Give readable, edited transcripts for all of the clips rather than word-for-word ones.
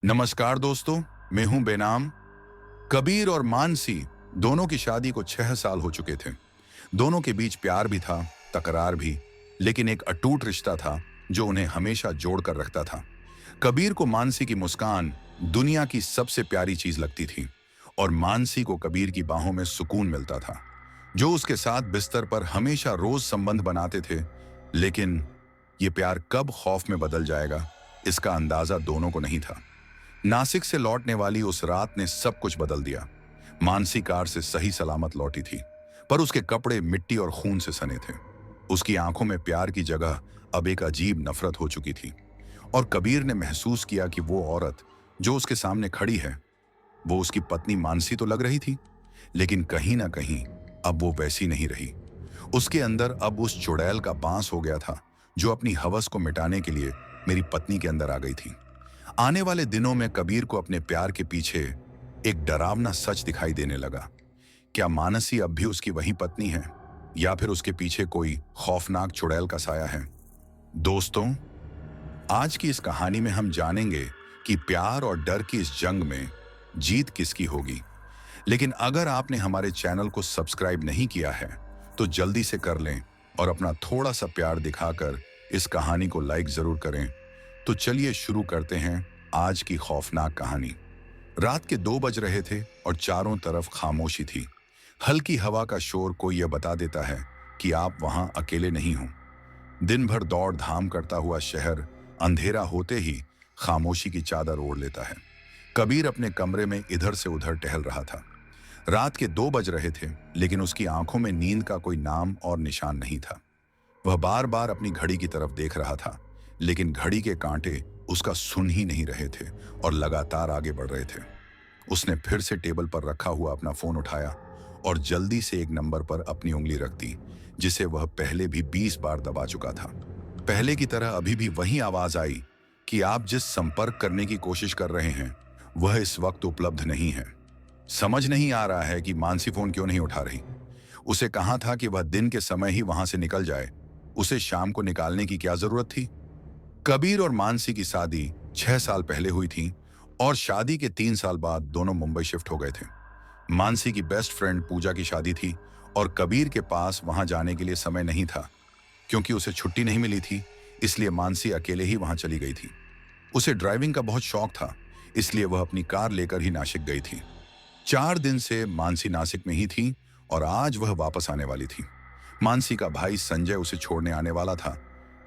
नमस्कार दोस्तों, मैं हूं बेनाम। कबीर और मानसी दोनों की शादी को 6 साल हो चुके थे। दोनों के बीच प्यार भी था, तकरार भी, लेकिन एक अटूट रिश्ता था जो उन्हें हमेशा जोड़ कर रखता था। कबीर को मानसी की मुस्कान दुनिया की सबसे प्यारी चीज लगती थी और मानसी को कबीर की बाहों में सुकून मिलता था, जो उसके साथ बिस्तर पर हमेशा रोज संबंध बनाते थे। लेकिन ये प्यार कब खौफ में बदल जाएगा, इसका अंदाजा दोनों को नहीं था। नासिक से लौटने वाली उस रात ने सब कुछ बदल दिया। मानसी कार से सही सलामत लौटी थी, पर उसके कपड़े मिट्टी और खून से सने थे। उसकी आंखों में प्यार की जगह अब एक अजीब नफरत हो चुकी थी। और कबीर ने महसूस किया कि वो औरत जो उसके सामने खड़ी है, वो उसकी पत्नी मानसी तो लग रही थी, लेकिन कहीं ना कहीं अब वो वैसी नहीं रही। उसके अंदर अब उस चुड़ैल का बांस हो गया था, जो अपनी हवस को मिटाने के लिए मेरी पत्नी के अंदर आ गई थी। आने वाले दिनों में कबीर को अपने प्यार के पीछे एक डरावना सच दिखाई देने लगा। क्या मानसी अब भी उसकी वही पत्नी है, या फिर उसके पीछे कोई खौफनाक चुड़ैल का साया है? दोस्तों, आज की इस कहानी में हम जानेंगे कि प्यार और डर की इस जंग में जीत किसकी होगी। लेकिन अगर आपने हमारे चैनल को सब्सक्राइब नहीं किया है, तो जल्दी से कर लें और अपना थोड़ा सा प्यार दिखाकर इस कहानी को लाइक जरूर करें। तो चलिए शुरू करते हैं आज की खौफनाक कहानी। रात के 2 बज रहे थे और चारों तरफ खामोशी थी। हल्की हवा का शोर कोई यह बता देता है कि आप वहां अकेले नहीं हो। दिन भर दौड़ धाम करता हुआ शहर अंधेरा होते ही खामोशी की चादर ओढ़ लेता है। कबीर अपने कमरे में इधर से उधर टहल रहा था। रात के 2 बज रहे थे, लेकिन उसकी आंखों में नींद का कोई नाम और निशान नहीं था। वह बार बार अपनी घड़ी की तरफ देख रहा था, लेकिन घड़ी के कांटे उसका सुन ही नहीं रहे थे और लगातार आगे बढ़ रहे थे। उसने फिर से टेबल पर रखा हुआ अपना फोन उठाया और जल्दी से एक नंबर पर अपनी उंगली रख दी, जिसे वह पहले भी 20 बार दबा चुका था। पहले की तरह अभी भी वही आवाज आई कि आप जिस संपर्क करने की कोशिश कर रहे हैं, वह इस वक्त उपलब्ध नहीं है। समझ नहीं आ रहा है कि मानसी फोन क्यों नहीं उठा रही। उसे कहा था कि वह दिन के समय ही वहां से निकल जाए, उसे शाम को निकालने की क्या जरूरत थी। कबीर और मानसी की शादी 6 साल पहले हुई थी और शादी के 3 साल बाद दोनों मुंबई शिफ्ट हो गए थे। मानसी की बेस्ट फ्रेंड पूजा की शादी थी और कबीर के पास वहां जाने के लिए समय नहीं था। क्योंकि उसे छुट्टी नहीं मिली थी, इसलिए मानसी अकेले ही वहां चली गई थी। उसे ड्राइविंग का बहुत शौक था, इसलिए वह अपनी कार लेकर ही नासिक गई थी। 4 दिन से मानसी नासिक में ही थी और आज वह वापस आने वाली थी। मानसी का भाई संजय उसे छोड़ने आने वाला था,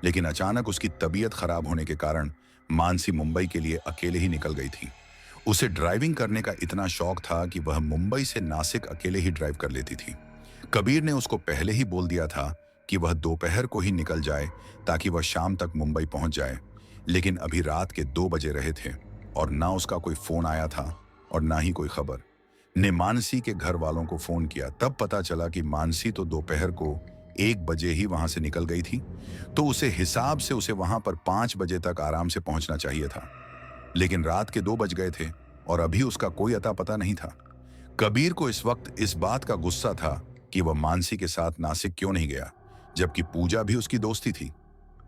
लेकिन अचानक उसकी तबीयत खराब होने के कारण मानसी मुंबई के लिए अकेले ही निकल गई थी। उसे ड्राइविंग करने का इतना शौक था कि वह मुंबई से नासिक अकेले ही ड्राइव कर लेती थी। कबीर ने उसको पहले ही बोल दिया था कि वह दोपहर को ही निकल जाए, ताकि वह शाम तक मुंबई पहुंच जाए। लेकिन अभी रात के 2 बजे रहे थे और ना उसका कोई फोन आया था और ना ही कोई खबर। ने मानसी के घर वालों को फोन किया, तब पता चला कि मानसी तो दोपहर को 1 बजे ही वहां से निकल गई थी। तो उसे हिसाब से उसे वहां पर 5 बजे तक आराम से पहुंचना चाहिए था। लेकिन रात के 2 बज गए थे और अभी उसका कोई अता पता नहीं था। कबीर को इस वक्त इस बात का गुस्सा था कि वह मानसी के साथ नासिक क्यों नहीं गया, जबकि पूजा भी उसकी दोस्ती थी।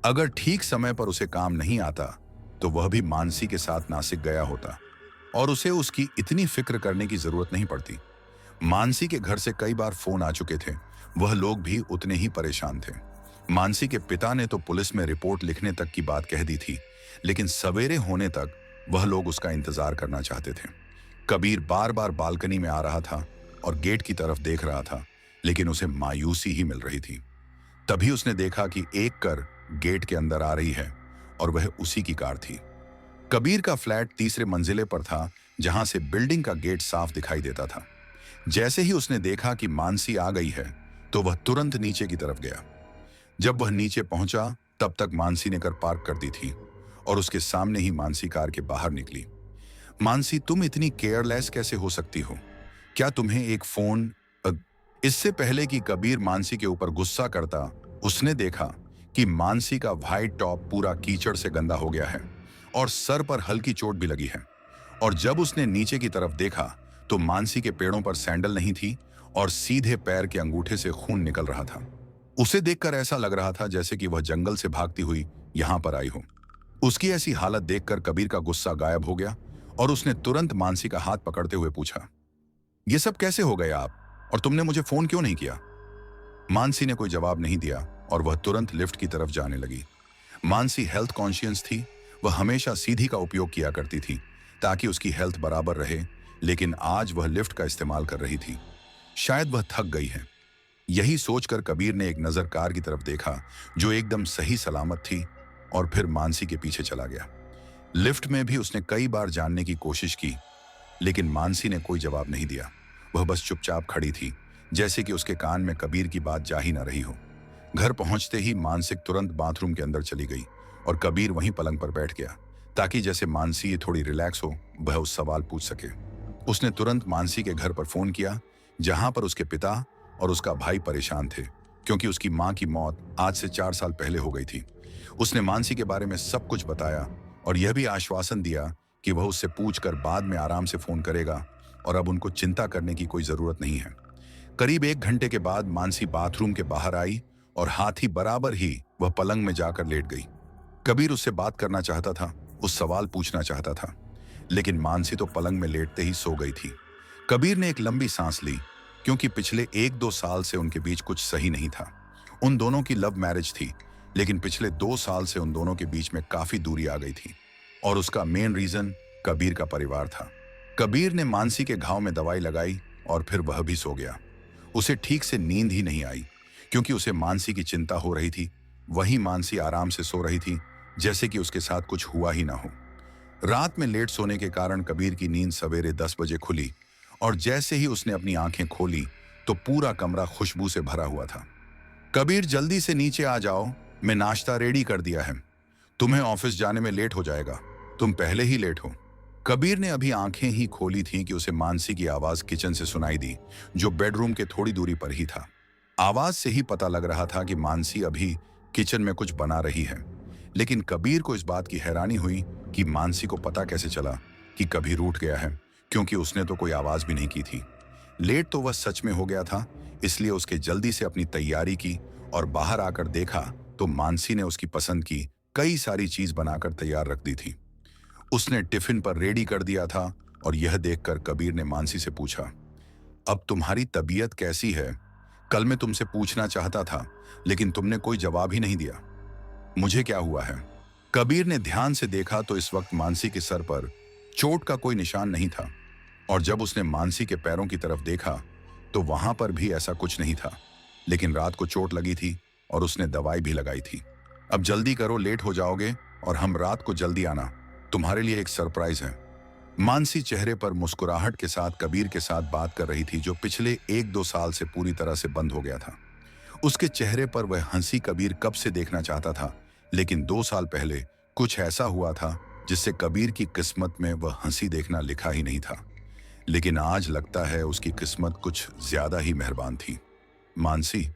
अगर ठीक समय पर उसे काम नहीं आता, तो वह भी मानसी के साथ नासिक गया होता और उसे उसकी इतनी फिक्र करने की जरूरत नहीं पड़ती। मानसी के घर से कई बार फोन आ चुके थे, वह लोग भी उतने ही परेशान थे। मानसी के पिता ने तो पुलिस में रिपोर्ट लिखने तक की बात कह दी थी, लेकिन सवेरे होने तक वह लोग उसका इंतजार करना चाहते थे। कबीर बार बार बालकनी में आ रहा था और गेट की तरफ देख रहा था, लेकिन उसे मायूसी ही मिल रही थी। तभी उसने देखा कि एक कार गेट के अंदर आ रही है और वह उसी की कार थी। कबीर का फ्लैट तीसरे मंजिले पर था, जहां से बिल्डिंग का गेट साफ दिखाई देता था। जैसे ही उसने देखा कि मानसी आ गई है, तो वह तुरंत नीचे की तरफ गया। जब वह नीचे पहुंचा, तब तक मानसी ने कार पार्क कर दी थी और उसके सामने ही मानसी कार के बाहर निकली। मानसी, तुम इतनी केयरलेस कैसे हो सकती हो? क्या तुम्हें एक फोन इससे पहले कि कबीर मानसी के ऊपर गुस्सा करता, उसने देखा कि मानसी का व्हाइट टॉप पूरा कीचड़ से गंदा हो गया है और सर पर हल्की चोट भी लगी है। और जब उसने नीचे की तरफ देखा, तो मानसी के पैरों पर सैंडल नहीं थी और सीधे पैर के अंगूठे से खून निकल रहा था। उसे देखकर ऐसा लग रहा था जैसे कि वह जंगल से भागती हुई यहां पर आई हो। उसकी ऐसी हालत देखकर कबीर का गुस्सा गायब हो गया और उसने तुरंत मानसी का हाथ पकड़ते हुए पूछा, ये सब कैसे हो गया आप, और तुमने मुझे फोन क्यों नहीं किया? मानसी ने कोई जवाब नहीं दिया और वह तुरंत लिफ्ट की तरफ जाने लगी। मानसी हेल्थ कॉन्शियस थी। वह हमेशा सीढ़ी का उपयोग किया करती थी ताकि उसकी हेल्थ बराबर रहे, लेकिन आज वह लिफ्ट का इस्तेमाल कर रही थी। शायद वह थक गई है। यही सोचकर कबीर ने एक नजर कार की तरफ देखा जो एकदम सही सलामत थी, और फिर मानसी के पीछे चला गया। लिफ्ट में भी उसने कई बार जानने की कोशिश की, लेकिन मानसी ने कोई जवाब नहीं दिया। वह बस चुपचाप खड़ी थी, जैसे कि उसके कान में कबीर की बात जा ही ना रही हो। घर पहुंचते ही मानसिक तुरंत बाथरूम के अंदर चली गई और कबीर वहीं पलंग पर बैठ गया ताकि जैसे मानसी ये थोड़ी रिलैक्स हो, वह उस सवाल पूछ सके। उसने तुरंत मानसी के घर पर फोन किया, जहां पर उसके पिता और उसका भाई परेशान थे क्योंकि उसकी मां की मौत आज से 4 साल पहले हो गई थी। उसने मानसी के बारे में सब कुछ बताया और यह भी आश्वासन दिया कि वह उससे पूछकर बाद में आराम से फोन करेगा और अब उनको चिंता करने की कोई जरूरत नहीं है। करीब 1 घंटे के बाद मानसी बाथरूम के बाहर आई और हाथी बराबर ही वह पलंग में जाकर लेट गई। कबीर उससे बात करना चाहता था, उस सवाल पूछना चाहता था, लेकिन मानसी तो पलंग में लेटते ही सो गई थी। कबीर ने एक लंबी सांस ली क्योंकि पिछले 1-2 साल से उनके बीच कुछ सही नहीं था। उन दोनों की लव मैरिज थी, लेकिन पिछले 2 साल से उन दोनों के बीच में काफी दूरी आ गई थी और उसका मेन रीजन कबीर का परिवार था। कबीर ने मानसी के घाव में दवाई लगाई और फिर वह भी सो गया। उसे ठीक से नींद ही नहीं आई क्योंकि उसे मानसी की चिंता हो रही थी। वहीं मानसी आराम से सो रही थी, जैसे कि उसके साथ कुछ हुआ ही ना हो। रात में लेट सोने के कारण कबीर की नींद सवेरे 10 बजे खुली और जैसे ही उसने अपनी आंखें खोली तो पूरा कमरा खुशबू से भरा हुआ था। कबीर, जल्दी से नीचे आ जाओ, मैं नाश्ता रेडी कर दिया है। तुम्हें ऑफिस जाने में लेट हो जाएगा, तुम पहले ही लेट हो। कबीर ने अभी आंखें ही खोली थी कि उसे मानसी की आवाज किचन से सुनाई दी, जो बेडरूम के थोड़ी दूरी पर ही था। आवाज से ही पता लग रहा था कि मानसी अभी किचन में कुछ बना रही है, लेकिन कबीर को इस बात की हैरानी हुई कि मानसी को पता कैसे चला कि कबीर उठ गया है, क्योंकि उसने तो कोई आवाज भी नहीं की थी। लेट तो वह सच में हो गया था, इसलिए उसके जल्दी से अपनी तैयारी की और बाहर आकर देखा तो मानसी ने उसकी पसंद की कई सारी चीज बनाकर तैयार रख दी थी। उसने टिफिन पर रेडी कर दिया था और यह देखकर कबीर ने मानसी से पूछा, अब तुम्हारी तबीयत कैसी है? कल मैं तुमसे पूछना चाहता था, लेकिन तुमने कोई जवाब ही नहीं दिया। मुझे क्या हुआ है? कबीर ने ध्यान से देखा तो इस वक्त मानसी के सर पर चोट का कोई निशान नहीं था, और जब उसने मानसी के पैरों की तरफ देखा तो वहां पर भी ऐसा कुछ नहीं था, लेकिन रात को चोट लगी थी और उसने दवाई भी लगाई थी। अब जल्दी करो, लेट हो जाओगे, और हम रात को जल्दी आना, तुम्हारे लिए एक सरप्राइज है। मानसी चेहरे पर मुस्कुराहट के साथ कबीर के साथ बात कर रही थी, जो पिछले 1-2 साल से पूरी तरह से बंद हो गया था। उसके चेहरे पर वह हंसी कबीर कब से देखना चाहता था, लेकिन 2 साल पहले कुछ ऐसा हुआ था जिससे कबीर की किस्मत में वह हंसी देखना लिखा ही नहीं था। लेकिन आज लगता है उसकी किस्मत कुछ ज्यादा ही मेहरबान थी। मानसी,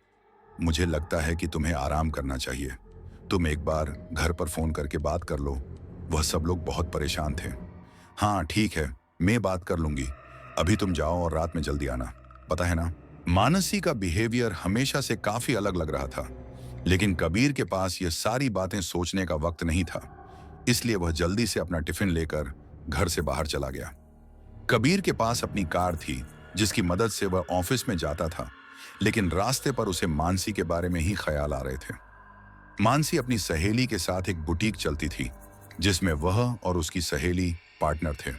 मुझे लगता है कि तुम्हें आराम करना चाहिए। तुम एक बार घर पर फोन करके बात कर लो, वह सब लोग बहुत परेशान थे। हाँ ठीक है, मैं बात कर लूंगी। अभी तुम जाओ और रात में जल्दी आना, पता है ना। मानसी का बिहेवियर हमेशा से काफी अलग लग रहा था, लेकिन कबीर के पास ये सारी बातें सोचने का वक्त नहीं था, इसलिए वह जल्दी से अपना टिफिन लेकर घर से बाहर चला गया। कबीर के पास अपनी कार थी जिसकी मदद से वह ऑफिस में जाता था, लेकिन रास्ते पर उसे मानसी के बारे में ही ख्याल आ रहे थे। मानसी अपनी सहेली के साथ एक बुटीक चलती थी जिसमें वह और उसकी सहेली पार्टनर थे।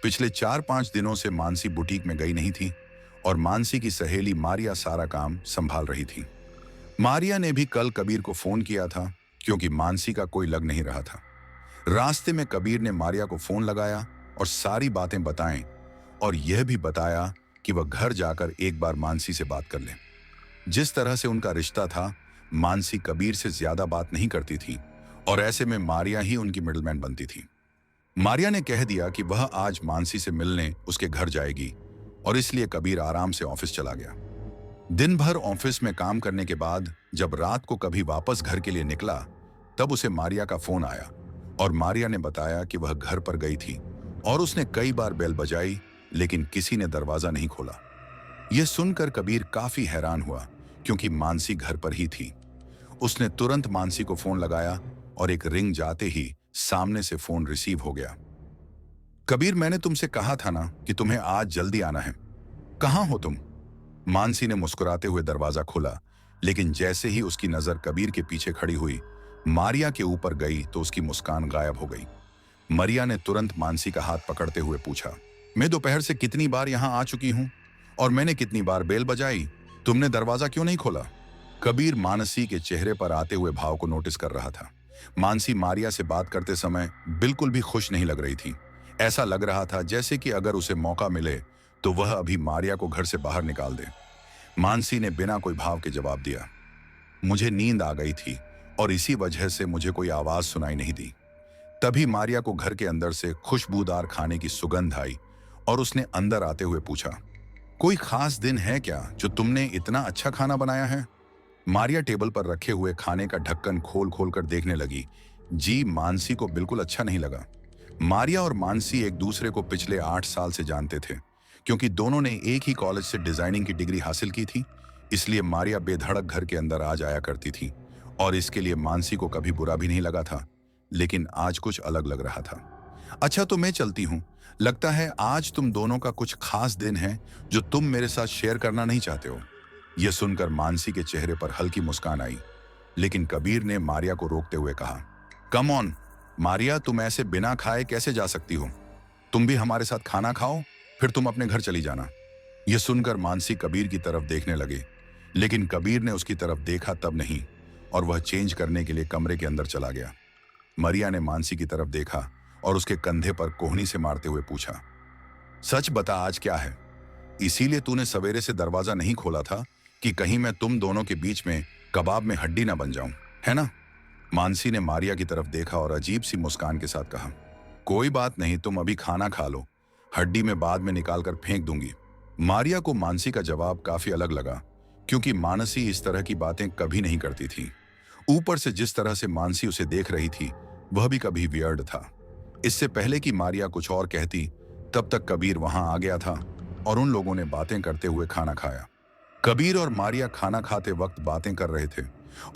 पिछले 4-5 दिनों से मानसी बुटीक में गई नहीं थी और मानसी की सहेली मारिया सारा काम संभाल रही थी। मारिया ने भी कल कबीर को फोन किया था क्योंकि मानसी का कोई लग नहीं रहा था। रास्ते में कबीर ने मारिया को फोन लगाया और सारी बातें बताएं और यह भी बताया कि वह घर जाकर एक बार मानसी से बात कर ले। जिस तरह से उनका रिश्ता था, मानसी कबीर से ज्यादा बात नहीं करती थी और ऐसे में मारिया ही उनकी मिडलमैन बनती थी। मारिया ने कह दिया कि वह आज मानसी से मिलने उसके घर जाएगी और इसलिए कबीर आराम से ऑफिस चला गया। दिन भर ऑफिस में काम करने के बाद जब रात को कभी वापस घर के लिए निकला, तब उसे मारिया का फोन आया और मारिया ने बताया कि वह घर पर गई थी और उसने कई बार बेल बजाई, लेकिन किसी ने दरवाजा नहीं खोला। यह सुनकर कबीर काफी हैरान हुआ क्योंकि मानसी घर पर ही थी। उसने तुरंत मानसी को फोन लगाया और एक रिंग जाते ही सामने से फोन रिसीव हो गया। कबीर, मैंने तुमसे कहा था ना कि तुम्हें आज जल्दी आना है। कहाँ हो तुम? मानसी ने मुस्कुराते हुए दरवाजा खोला, लेकिन जैसे ही उसकी नजर कबीर के पीछे खड़ी हुई मारिया के ऊपर गई तो उसकी मुस्कान गायब हो गई। मरिया ने तुरंत मानसी का हाथ पकड़ते हुए पूछा, मैं दोपहर से कितनी बार यहां आ चुकी हूं और मैंने कितनी बार बेल बजाई, तुमने दरवाजा क्यों नहीं खोला? कबीर मानसी के चेहरे पर आते हुए भाव को नोटिस कर रहा था। मानसी मारिया से बात करते समय बिल्कुल भी खुश नहीं लग रही थी। ऐसा लग रहा था जैसे कि अगर उसे मौका मिले तो वह अभी मारिया को घर से बाहर निकाल दे। मानसी ने बिना कोई भाव के जवाब दिया, मुझे नींद आ गई थी और इसी वजह से मुझे कोई आवाज सुनाई नहीं दी। तभी मारिया को घर के अंदर से खुशबूदार खाने की सुगंध आई और उसने अंदर आते हुए पूछा, कोई खास दिन है क्या जो तुमने इतना अच्छा खाना बनाया है? मारिया टेबल पर रखे हुए खाने का ढक्कन खोल खोल कर देखने लगी। जी, मानसी को बिल्कुल अच्छा नहीं लगा। मारिया और मानसी एक दूसरे को पिछले 8 साल से जानते थे, क्योंकि दोनों ने एक ही कॉलेज से डिजाइनिंग की डिग्री हासिल की थी। इसलिए मारिया बेधड़क घर के अंदर आ जाया करती थी और इसके लिए मानसी को कभी बुरा भी नहीं लगा था। लेकिन आज कुछ अलग लग रहा था। अच्छा, तो मैं चलती हूँ। लगता है आज तुम दोनों का कुछ खास दिन है जो तुम मेरे साथ शेयर करना नहीं चाहते हो। यह सुनकर मानसी के चेहरे पर हल्की मुस्कान आई, लेकिन कबीर ने मारिया को रोकते हुए कहा, कम ऑन मारिया, तुम ऐसे बिना खाए कैसे जा सकती हो? तुम भी हमारे साथ खाना खाओ, फिर तुम अपने घर चली जाना। यह सुनकर मानसी कबीर की तरफ देखने लगे, लेकिन कबीर ने उसकी तरफ देखा तब नहीं और वह चेंज करने के लिए कमरे के अंदर चला गया। मरिया ने मानसी की तरफ देखा और उसके कंधे पर कोहनी से मारते हुए पूछा, सच बता आज क्या है? इसीलिए तूने सवेरे से दरवाजा नहीं खोला था कि कहीं मैं तुम दोनों के बीच में कबाब में हड्डी ना बन जाऊं, है ना? मानसी ने मारिया की तरफ देखा और अजीब सी मुस्कान के साथ कहा, कोई बात नहीं, तुम अभी खाना खा लो, हड्डी में बाद में निकाल कर फेंक दूंगी। मारिया को मानसी का जवाब काफी अलग लगा, क्योंकि मानसी इस तरह की बातें कभी नहीं करती थी। ऊपर से जिस तरह से मानसी उसे देख रही थी वह भी कभी वियर्ड था। इससे पहले कि मारिया कुछ और कहती तब तक कबीर वहां आ गया था और उन लोगों ने बातें करते हुए खाना खाया। कबीर और मारिया खाना खाते वक्त बातें कर रहे थे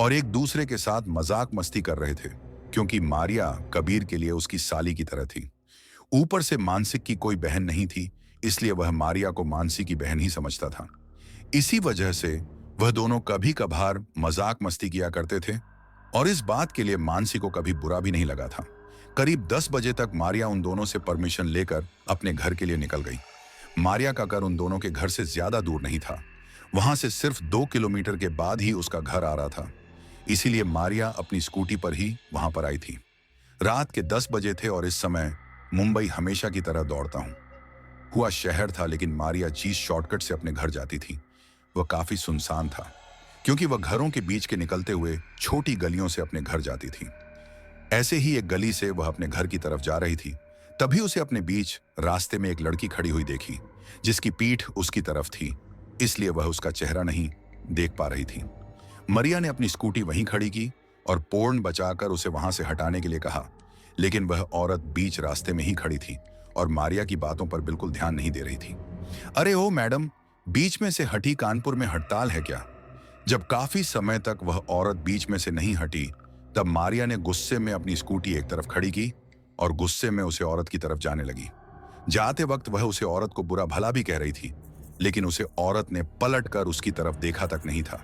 और एक दूसरे के साथ मजाक मस्ती कर रहे थे, क्योंकि मारिया कबीर के लिए उसकी साली की तरह थी। ऊपर से मानसिक की कोई बहन नहीं थी, इसलिए वह मारिया को मानसी की बहन ही समझता था। इसी वजह से वह दोनों कभी कभार मजाक मस्ती किया करते थे और इस बात के लिए मानसी को कभी बुरा भी नहीं लगा था। करीब 10 बजे तक मारिया उन दोनों से परमिशन लेकर अपने घर के लिए निकल गई। मारिया का घर उन दोनों के घर से ज्यादा दूर नहीं था, वहां से सिर्फ 2 किलोमीटर के बाद ही उसका घर आ रहा था। इसीलिए मारिया अपनी स्कूटी पर ही वहां पर आई थी। रात के 10 बजे थे और इस समय मुंबई हमेशा की तरह दौड़ता हुआ शहर था, लेकिन मारिया चीज शॉर्टकट से अपने घर जाती थी। वह काफी सुनसान था, क्योंकि वह घरों के बीच के निकलते हुए छोटी गलियों से अपने घर जाती थी। ऐसे ही एक गली से वह अपने घर की तरफ जा रही थी, तभी उसे अपने बीच रास्ते में एक लड़की खड़ी हुई देखी, जिसकी पीठ उसकी तरफ थी, इसलिए वह उसका चेहरा नहीं देख पा रही थी। मरिया ने अपनी स्कूटी वहीं खड़ी की और पोर्न बचाकर उसे वहां से हटाने के लिए कहा, लेकिन वह औरत बीच रास्ते में ही खड़ी थी और मारिया की बातों पर बिल्कुल ध्यान नहीं दे रही थी। अरे ओ मैडम, बीच में से हटी, कानपुर में हड़ताल है क्या? जब काफी समय तक वह औरत बीच में से नहीं हटी, तब मारिया ने गुस्से में अपनी स्कूटी एक तरफ खड़ी की और गुस्से में उसे औरत की तरफ जाने लगी। जाते वक्त वह उसे औरत को बुरा भला भी कह रही थी, लेकिन उसे औरत ने पलट कर उसकी तरफ देखा तक नहीं था।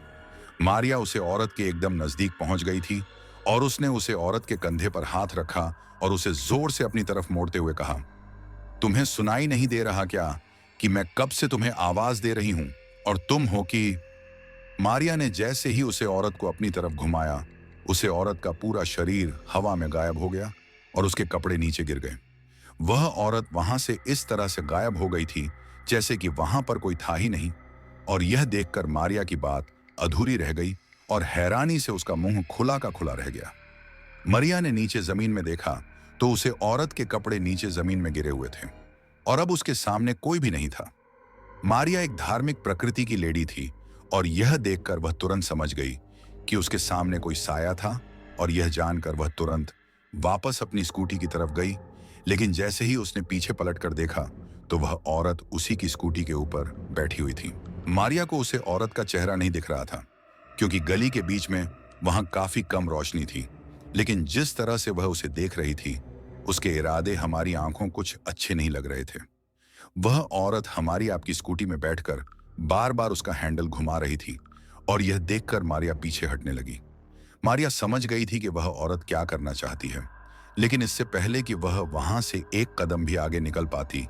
मारिया उसे औरत के एकदम नजदीक पहुंच गई थी और उसने उसे औरत के कंधे पर हाथ रखा और उसे जोर से अपनी तरफ मोड़ते हुए कहा, तुम्हें सुनाई नहीं दे रहा क्या कि मैं कब से तुम्हें आवाज दे रही हूं और तुम हो कि? मारिया ने जैसे ही उसे औरत को अपनी तरफ घुमाया, उसे औरत का पूरा शरीर हवा में गायब हो गया और उसके कपड़े नीचे गिर गए। वह औरत वहां से इस तरह से गायब हो गई थी जैसे कि वहां पर कोई था ही नहीं, और यह देखकर मारिया की बात अधूरी रह गई और हैरानी से उसका मुंह खुला का खुला रह गया। मरिया ने नीचे जमीन में देखा तो उसे औरत के कपड़े नीचे जमीन में गिरे हुए थे और अब उसके सामने कोई भी नहीं था। मारिया एक धार्मिक प्रकृति की लेडी थी और यह देखकर वह तुरंत समझ गई कि उसके सामने कोई साया था, और यह जानकर वह तुरंत वापस अपनी स्कूटी की तरफ गई। लेकिन जैसे ही उसने पीछे पलटकर देखा तो वह औरत उसी की स्कूटी के ऊपर बैठी हुई थी। मारिया को उसे औरत का चेहरा नहीं दिख रहा था, क्योंकि गली के बीच में वहां काफी कम रोशनी थी, लेकिन जिस तरह से वह उसे देख रही थी उसके इरादे हमारी आंखों कुछ अच्छे नहीं लग रहे थे। वह औरत हमारी आपकी स्कूटी में बैठकर बार बार उसका हैंडल घुमा रही थी और यह देखकर मारिया पीछे हटने लगी। मारिया समझ गई थी कि वह औरत क्या करना चाहती है, लेकिन इससे पहले कि वह वहां से एक कदम भी आगे निकल पाती,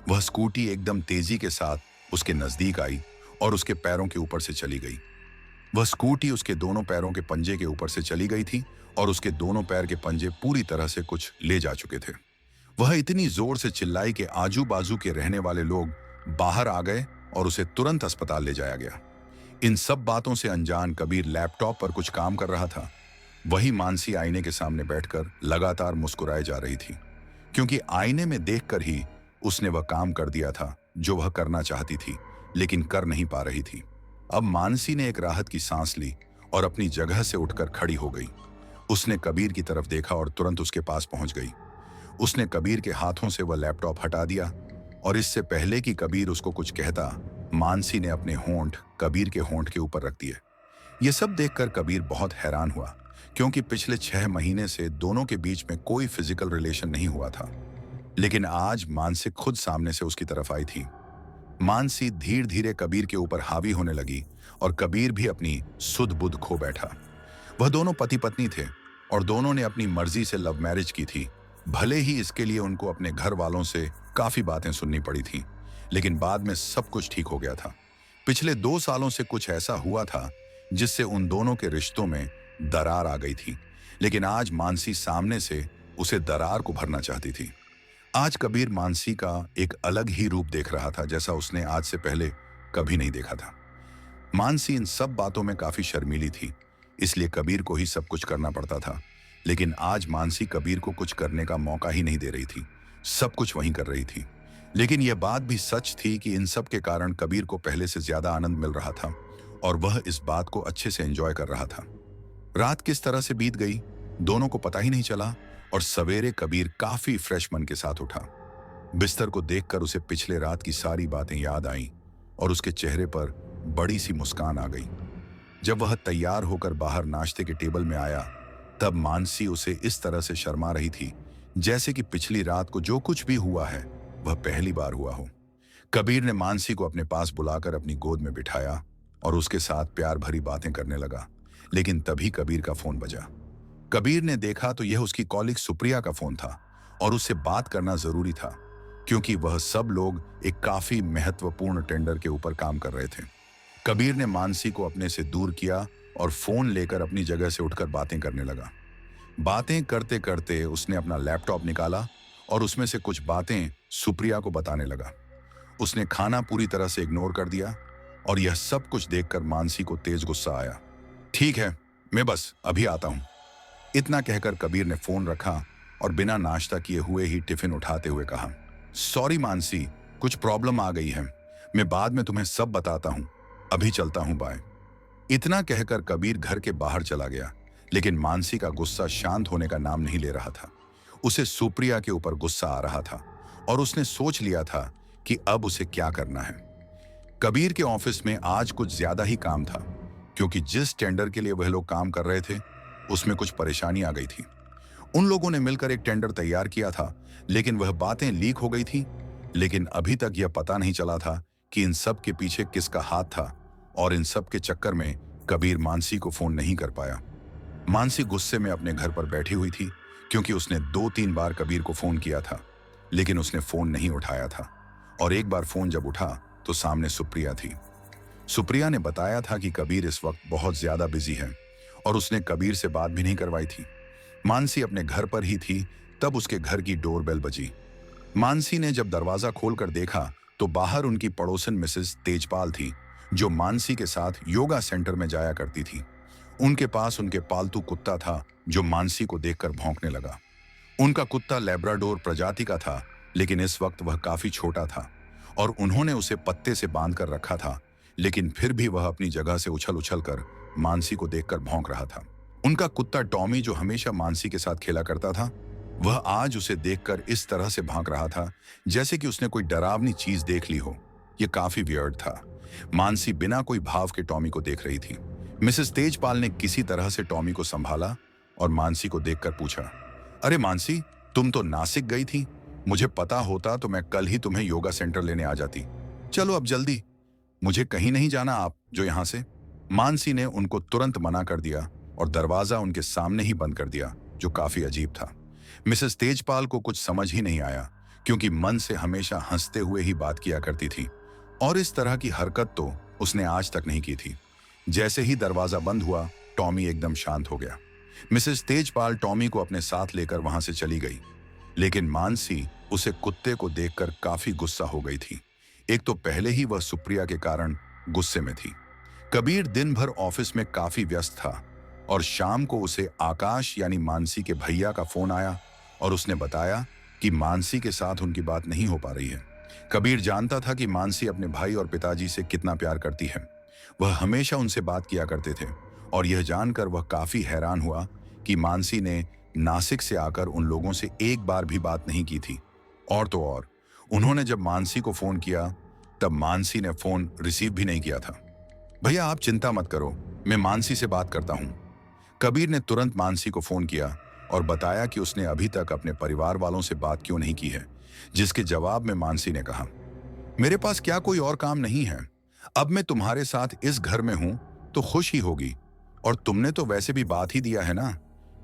वह स्कूटी एकदम तेजी के साथ उसके नजदीक आई और उसके पैरों के ऊपर से चली गई। वह स्कूटी उसके दोनों पैरों के पंजे के ऊपर से चली गई थी और उसके दोनों पैर के पंजे पूरी तरह से कुछ ले जा चुके थे। वह इतनी जोर से चिल्लाई कि आजू बाजू के रहने वाले लोग बाहर आ गए और उसे तुरंत अस्पताल ले जाया गया। इन सब बातों से अनजान कबीर लैपटॉप पर कुछ काम कर रहा था। वही मानसी आईने के सामने बैठकर लगातार मुस्कुराए जा रही थी, क्योंकि आईने में देखकर ही उसने वह काम कर दिया था जो वह करना चाहती थी, लेकिन कर नहीं पा रही थी। अब मानसी ने एक राहत की सांस ली और अपनी जगह से उठकर खड़ी हो गई। उसने कबीर की तरफ देखा और तुरंत उसके पास पहुंच गई। उसने कबीर के हाथों से वह लैपटॉप हटा दिया और इससे पहले कि कबीर उसको कुछ कहता, मानसी ने अपने होंठ कबीर के होंठ के ऊपर रख दिए। यह सब देखकर कबीर बहुत हैरान हुआ, क्योंकि पिछले 6 महीने से दोनों के बीच में कोई फिजिकल रिलेशन नहीं हुआ था। लेकिन आज मानसी खुद सामने से उसकी तरफ आई थी। मानसी धीरे धीरे कबीर के ऊपर हावी होने लगी और कबीर भी अपनी सुध बुध खो बैठा। वह दोनों पति पत्नी थे और दोनों ने अपनी मर्जी से लव मैरिज की थी। भले ही इसके लिए उनको अपने घर वालों से काफी बातें सुननी पड़ी थी, लेकिन बाद में सब कुछ ठीक हो गया था। पिछले 2 सालों से कुछ ऐसा हुआ था जिससे उन दोनों के रिश्तों में दरार आ गई थी, लेकिन आज मानसी सामने से उसे दरार को भरना चाहती थी। आज कबीर मानसी का एक अलग ही रूप देख रहा था, जैसा उसने आज से पहले कभी नहीं देखा था। मानसी इन सब बातों में काफी शर्मीली थी, इसलिए कबीर को ही सब कुछ करना पड़ता था। लेकिन आज मानसी कबीर को कुछ करने का मौका ही नहीं दे रही थी, सब कुछ वहीं कर रही थी। लेकिन यह बात भी सच थी कि इन सब के कारण कबीर को पहले से ज्यादा आनंद मिल रहा था और वह इस बात को अच्छे से एंजॉय कर रहा था। रात किस तरह से बीत गई दोनों को पता ही नहीं चला और सवेरे कबीर काफी फ्रेश मन के साथ उठा। बिस्तर को देखकर उसे पिछले रात की सारी बातें याद आईं और उसके चेहरे पर बड़ी सी मुस्कान आ गई। जब वह तैयार होकर बाहर नाश्ते के टेबल में आया, तब मानसी उसे इस तरह से शर्मा रही थी जैसे कि पिछली रात को जो कुछ भी हुआ है वह पहली बार हुआ हो। कबीर ने मानसी को अपने पास बुलाकर अपनी गोद में बिठाया और उसके साथ प्यार भरी बातें करने लगा। लेकिन तभी कबीर का फोन बजा। कबीर ने देखा तो यह उसकी कॉलिग सुप्रिया का फोन था और उससे बात करना जरूरी था, क्योंकि वह सब लोग एक काफी महत्वपूर्ण टेंडर के ऊपर काम कर रहे थे। कबीर ने मानसी को अपने से दूर किया और फोन लेकर अपनी जगह से उठकर बातें करने लगा। बातें करते करते उसने अपना लैपटॉप निकाला और उसमें से कुछ बातें सुप्रिया को बताने लगा। उसने खाना पूरी तरह से इग्नोर कर दिया और यह सब कुछ देखकर मानसी को तेज गुस्सा आया। ठीक है, मैं बस अभी आता हूं। इतना कहकर कबीर ने फोन रखा और बिना नाश्ता किए हुए ही टिफिन उठाते हुए कहा, सॉरी मानसी, कुछ प्रॉब्लम आ गई है, मैं बाद में तुम्हें सब बताता हूं, अभी चलता हूं, बाय। इतना कहकर कबीर घर के बाहर चला गया, लेकिन मानसी का गुस्सा शांत होने का नाम नहीं ले रहा था। उसे सुप्रिया के ऊपर गुस्सा आ रहा था और उसने सोच लिया था कि अब उसे क्या करना है। कबीर के ऑफिस में आज कुछ ज्यादा ही काम था, क्योंकि जिस टेंडर के लिए वह लोग काम कर रहे थे उसमें कुछ परेशानी आ गई थी। उन लोगों ने मिलकर एक टेंडर तैयार किया था, लेकिन वह बातें लीक हो गई थी। लेकिन अभी तक यह पता नहीं चला था कि इन सब के पीछे किसका हाथ था और इन सब के चक्कर में कबीर मानसी को फोन नहीं कर पाया। मानसी गुस्से में अपने घर पर बैठी हुई थी, क्योंकि उसने 2-3 बार कबीर को फोन किया था, लेकिन उसने फोन नहीं उठाया था। और एक बार फोन जब उठा तो सामने सुप्रिया थी। सुप्रिया ने बताया था कि कबीर इस वक्त बहुत ज्यादा बिजी है और उसने कबीर से बात भी नहीं करवाई थी। मानसी अपने घर पर ही थी, तब उसके घर की डोरबेल बजी। मानसी ने जब दरवाजा खोलकर देखा तो बाहर उनकी पड़ोसन मिसेस तेजपाल थी, जो मानसी के साथ योगा सेंटर में जाया करती थी। उनके पास उनके पालतू कुत्ता था, जो मानसी को देखकर भौंकने लगा। उनका कुत्ता लैब्राडोर प्रजाति का था, लेकिन इस वक्त वह काफी छोटा था और उन्होंने उसे पत्ते से बांध कर रखा था, लेकिन फिर भी वह अपनी जगह से उछल उछल कर मानसी को देखकर भौंक रहा था। उनका कुत्ता टॉमी, जो हमेशा मानसी के साथ खेला करता था, वह आज उसे देखकर इस तरह से भौंक रहा था जैसे कि उसने कोई डरावनी चीज देख ली हो। यह काफी वियर्ड था। मानसी बिना कोई भाव के टॉमी को देख रही थी। मिसेस तेजपाल ने किसी तरह से टॉमी को संभाला और मानसी को देखकर पूछा, अरे मानसी, तुम तो नासिक गई थी। मुझे पता होता तो मैं कल ही तुम्हें योगा सेंटर लेने आ जाती। चलो अब जल्दी। मुझे कहीं नहीं जाना आप जो यहां से। मानसी ने उनको तुरंत मना कर दिया और दरवाजा उनके सामने ही बंद कर दिया, जो काफी अजीब था। मिसेस तेजपाल को कुछ समझ ही नहीं आया, क्योंकि मन से हमेशा हंसते हुए ही बात किया करती थी और इस तरह की हरकत तो उसने आज तक नहीं की थी। जैसे ही दरवाजा बंद हुआ, टॉमी एकदम शांत हो गया। मिसेस तेजपाल टॉमी को अपने साथ लेकर वहां से चली गई, लेकिन मानसी उसे कुत्ते को देखकर काफी गुस्सा हो गई थी। एक तो पहले ही वह सुप्रिया के कारण गुस्से में थी। कबीर दिन भर ऑफिस में काफी व्यस्त था और शाम को उसे आकाश यानी मानसी के भैया का फोन आया और उसने बताया कि मानसी के साथ उनकी बात नहीं हो पा रही है। कबीर जानता था कि मानसी अपने भाई और पिताजी से कितना प्यार करती है। वह हमेशा उनसे बात किया करते थे और यह जानकर वह काफी हैरान हुआ कि मानसी ने नासिक से आकर उन लोगों से एक बार भी बात नहीं की थी। और तो और, उन्होंने जब मानसी को फोन किया तब मानसी ने फोन रिसीव भी नहीं किया था। भैया आप चिंता मत करो, मैं मानसी से बात करता हूं। कबीर ने तुरंत मानसी को फोन किया और बताया कि उसने अभी तक अपने परिवार वालों से बात क्यों नहीं की है, जिसके जवाब में मानसी ने कहा, मेरे पास क्या कोई और काम नहीं है। अब मैं तुम्हारे साथ इस घर में हूं तो खुश ही होगी, और तुमने तो वैसे भी बात ही दिया है ना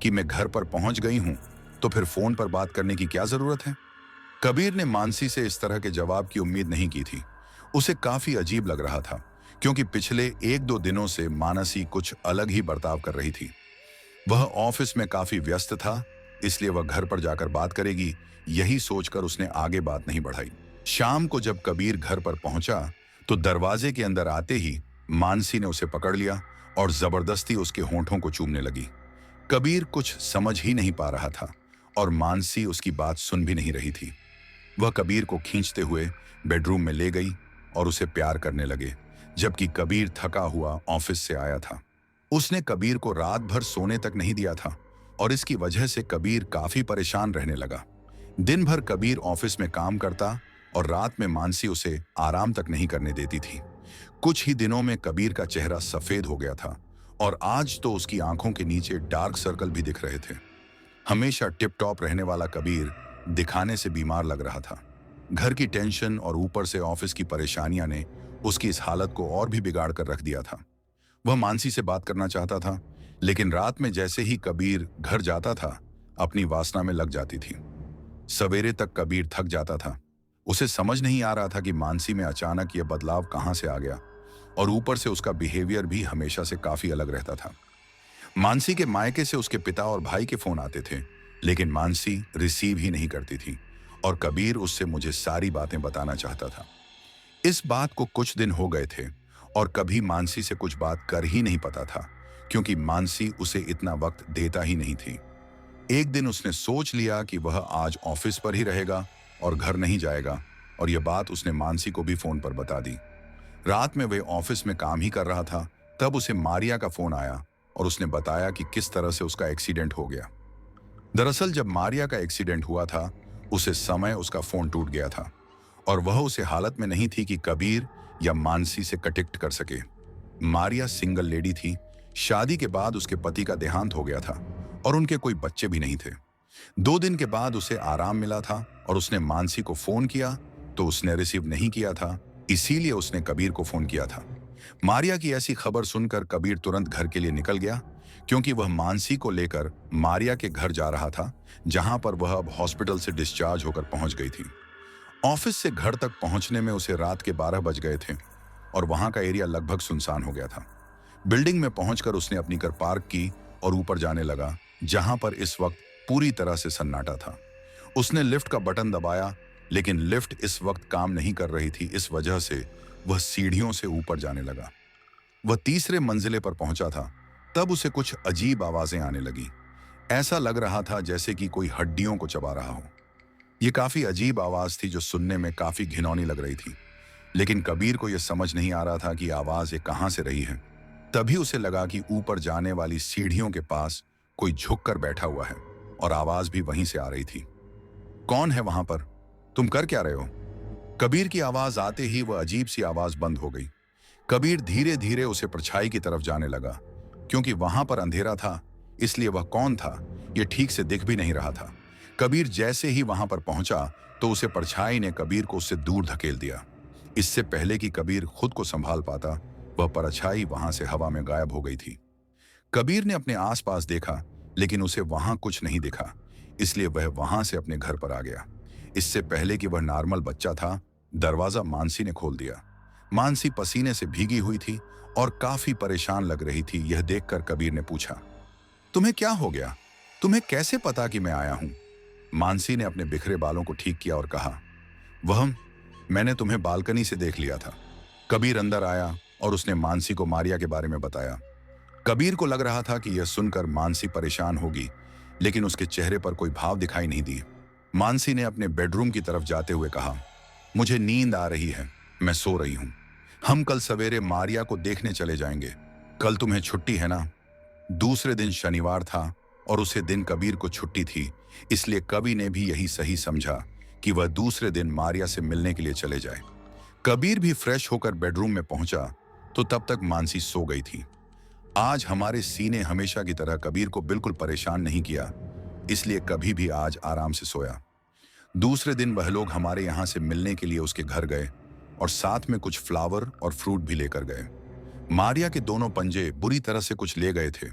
कि मैं घर पर पहुंच गई हूं, तो फिर फोन पर बात करने की क्या जरूरत है। कबीर ने मानसी से इस तरह के जवाब की उम्मीद नहीं की थी। उसे काफी अजीब लग रहा था, क्योंकि पिछले 1-2 दिनों से मानसी कुछ अलग ही बर्ताव कर रही थी। वह ऑफिस में काफी व्यस्त था, इसलिए वह घर पर जाकर बात करेगी, यही सोचकर उसने आगे बात नहीं बढ़ाई। शाम को जब कबीर घर पर पहुंचा तो दरवाजे के अंदर आते ही मानसी ने उसे पकड़ लिया और जबरदस्ती उसके होंठों को चूमने लगी। कबीर कुछ समझ ही नहीं पा रहा था और मानसी उसकी बात सुन भी नहीं रही थी। वह कबीर को खींचते हुए बेडरूम में ले गई और उसे प्यार करने लगे, जबकि कबीर थका हुआ ऑफिस से आया था। उसने कबीर को रात भर सोने तक नहीं दिया था और इसकी वजह से कबीर काफी परेशान रहने लगा। दिन भर कबीर ऑफिस में काम करता और रात में मानसी उसे आराम तक नहीं करने देती थी। कुछ ही दिनों में कबीर का चेहरा सफेद हो गया था और आज तो उसकी आंखों के नीचे डार्क सर्कल भी दिख रहे थे। हमेशा टिप टॉप रहने वाला कबीर दिखाने से बीमार लग रहा था। घर की टेंशन और ऊपर से ऑफिस की परेशानियां ने उसकी इस हालत को और भी बिगाड़ कर रख दिया था। वह मानसी से बात करना चाहता था, लेकिन रात में जैसे ही कबीर घर जाता था, अपनी वासना में लग जाती थी। सवेरे तक कबीर थक जाता था। उसे समझ नहीं आ रहा था कि मानसी में अचानक यह बदलाव कहां से आ गया, और ऊपर से उसका बिहेवियर भी हमेशा से काफी अलग रहता था। मानसी के मायके से उसके पिता और भाई के फोन आते थे, लेकिन मानसी रिसीव ही नहीं करती थी और कबीर उससे मुझे सारी बातें बताना चाहता था। इस बात को कुछ दिन हो गए थे और कभी मानसी से कुछ बात कर ही नहीं पता था, क्योंकि मानसी उसे इतना वक्त देता ही नहीं थी। एक दिन उसने सोच लिया कि वह आज ऑफिस पर ही रहेगा और घर नहीं जाएगा, और यह बात उसने मानसी को भी फोन पर बता दी। रात में वह ऑफिस में काम ही कर रहा था, तब उसे मारिया का फोन आया और उसने बताया कि किस तरह से उसका एक्सीडेंट हो गया। दरअसल जब मारिया का एक्सीडेंट हुआ था, उसे समय उसका फोन टूट गया था और वह उसे हालत में नहीं थी कि कबीर या मानसी से कनेक्ट कर सके। मारिया सिंगल लेडी थी। शादी के बाद उसके पति का देहांत हो गया था और उनके कोई बच्चे भी नहीं थे। 2 दिन के बाद उसे आराम मिला था और उसने मानसी को फोन किया तो उसने रिसीव नहीं किया था, इसीलिए उसने कबीर को फोन किया था। मारिया की ऐसी खबर सुनकर कबीर तुरंत घर के लिए निकल गया, क्योंकि वह मानसी को लेकर मारिया के घर जा रहा था, जहां पर वह अब हॉस्पिटल से डिस्चार्ज होकर पहुंच गई थी। ऑफिस से घर तक पहुंचने में उसे रात के 12 बज गए थे और वहां का एरिया लगभग सुनसान हो गया था। बिल्डिंग में पहुंचकर उसने अपनी कार पार्क की और ऊपर जाने लगा, जहां पर इस वक्त पूरी तरह से सन्नाटा था। उसने लिफ्ट का बटन दबाया, लेकिन लिफ्ट इस वक्त काम नहीं कर रही थी। इस वजह से वह सीढ़ियों से ऊपर जाने लगा। वह तीसरे मंजिले पर पहुंचा था, तब उसे कुछ अजीब आवाजें आने लगी। ऐसा लग रहा था जैसे कि कोई हड्डियों को चबा रहा हो। यह काफी अजीब आवाज थी जो सुनने में काफी घिनौनी लग रही थी, लेकिन कबीर को यह समझ नहीं आ रहा था कि आवाज ये कहां से रही है। तभी उसे लगा कि ऊपर जाने वाली सीढ़ियों के पास कोई झुककर बैठा हुआ है और आवाज भी वहीं से आ रही थी। कौन है वहां पर? तुम कर क्या रहे हो? कबीर की आवाज आते ही वह अजीब सी आवाज बंद हो गई। कबीर धीरे धीरे उसे परछाई की तरफ जाने लगा। क्योंकि वहां पर अंधेरा था, इसलिए वह कौन था यह ठीक से दिख भी नहीं रहा था। कबीर जैसे ही वहां पर पहुंचा तो उसे परछाई ने कबीर को उससे दूर धकेल दिया। इससे पहले कि कबीर खुद को संभाल पाता, वह परछाई वहां से हवा में गायब हो गई थी। कबीर ने अपने आसपास देखा, लेकिन उसे वहां कुछ नहीं दिखा, इसलिए वह वहां से अपने घर पर आ गया। इससे पहले कि वह नॉर्मल बच्चा था, दरवाजा मानसी ने खोल दिया। मानसी पसीने से भीगी हुई थी और काफी परेशान लग रही थी। यह देखकर कबीर ने पूछा, तुम्हें क्या हो गया? तुम्हें कैसे पता कि मैं आया हूं? मानसी ने अपने बिखरे बालों को ठीक किया और कहा, वह मैंने तुम्हें बालकनी से देख लिया था। कबीर अंदर आया और उसने मानसी को मारिया के बारे में बताया। कबीर को लग रहा था कि यह सुनकर मानसी परेशान होगी, लेकिन उसके चेहरे पर कोई भाव दिखाई नहीं दिए। मानसी ने अपने बेडरूम की तरफ जाते हुए कहा, मुझे नींद आ रही है, मैं सो रही हूं। हम कल सवेरे मारिया को देखने चले जाएंगे। कल तुम्हें छुट्टी है ना? दूसरे दिन शनिवार था और उसे दिन कबीर को छुट्टी थी, इसलिए कवि ने भी यही सही समझा कि वह दूसरे दिन मारिया से मिलने के लिए चले जाए। कबीर भी फ्रेश होकर बेडरूम में पहुंचा तो तब तक मानसी सो गई थी। आज हमारे सीने हमेशा की तरह कबीर को बिल्कुल परेशान नहीं किया, इसलिए कभी भी आज आराम से सोया। दूसरे दिन वह लोग हमारे यहाँ से मिलने के लिए उसके घर गए और साथ में कुछ फ्लावर और फ्रूट भी लेकर गए। मारिया के दोनों पंजे बुरी तरह से कुछ ले गए थे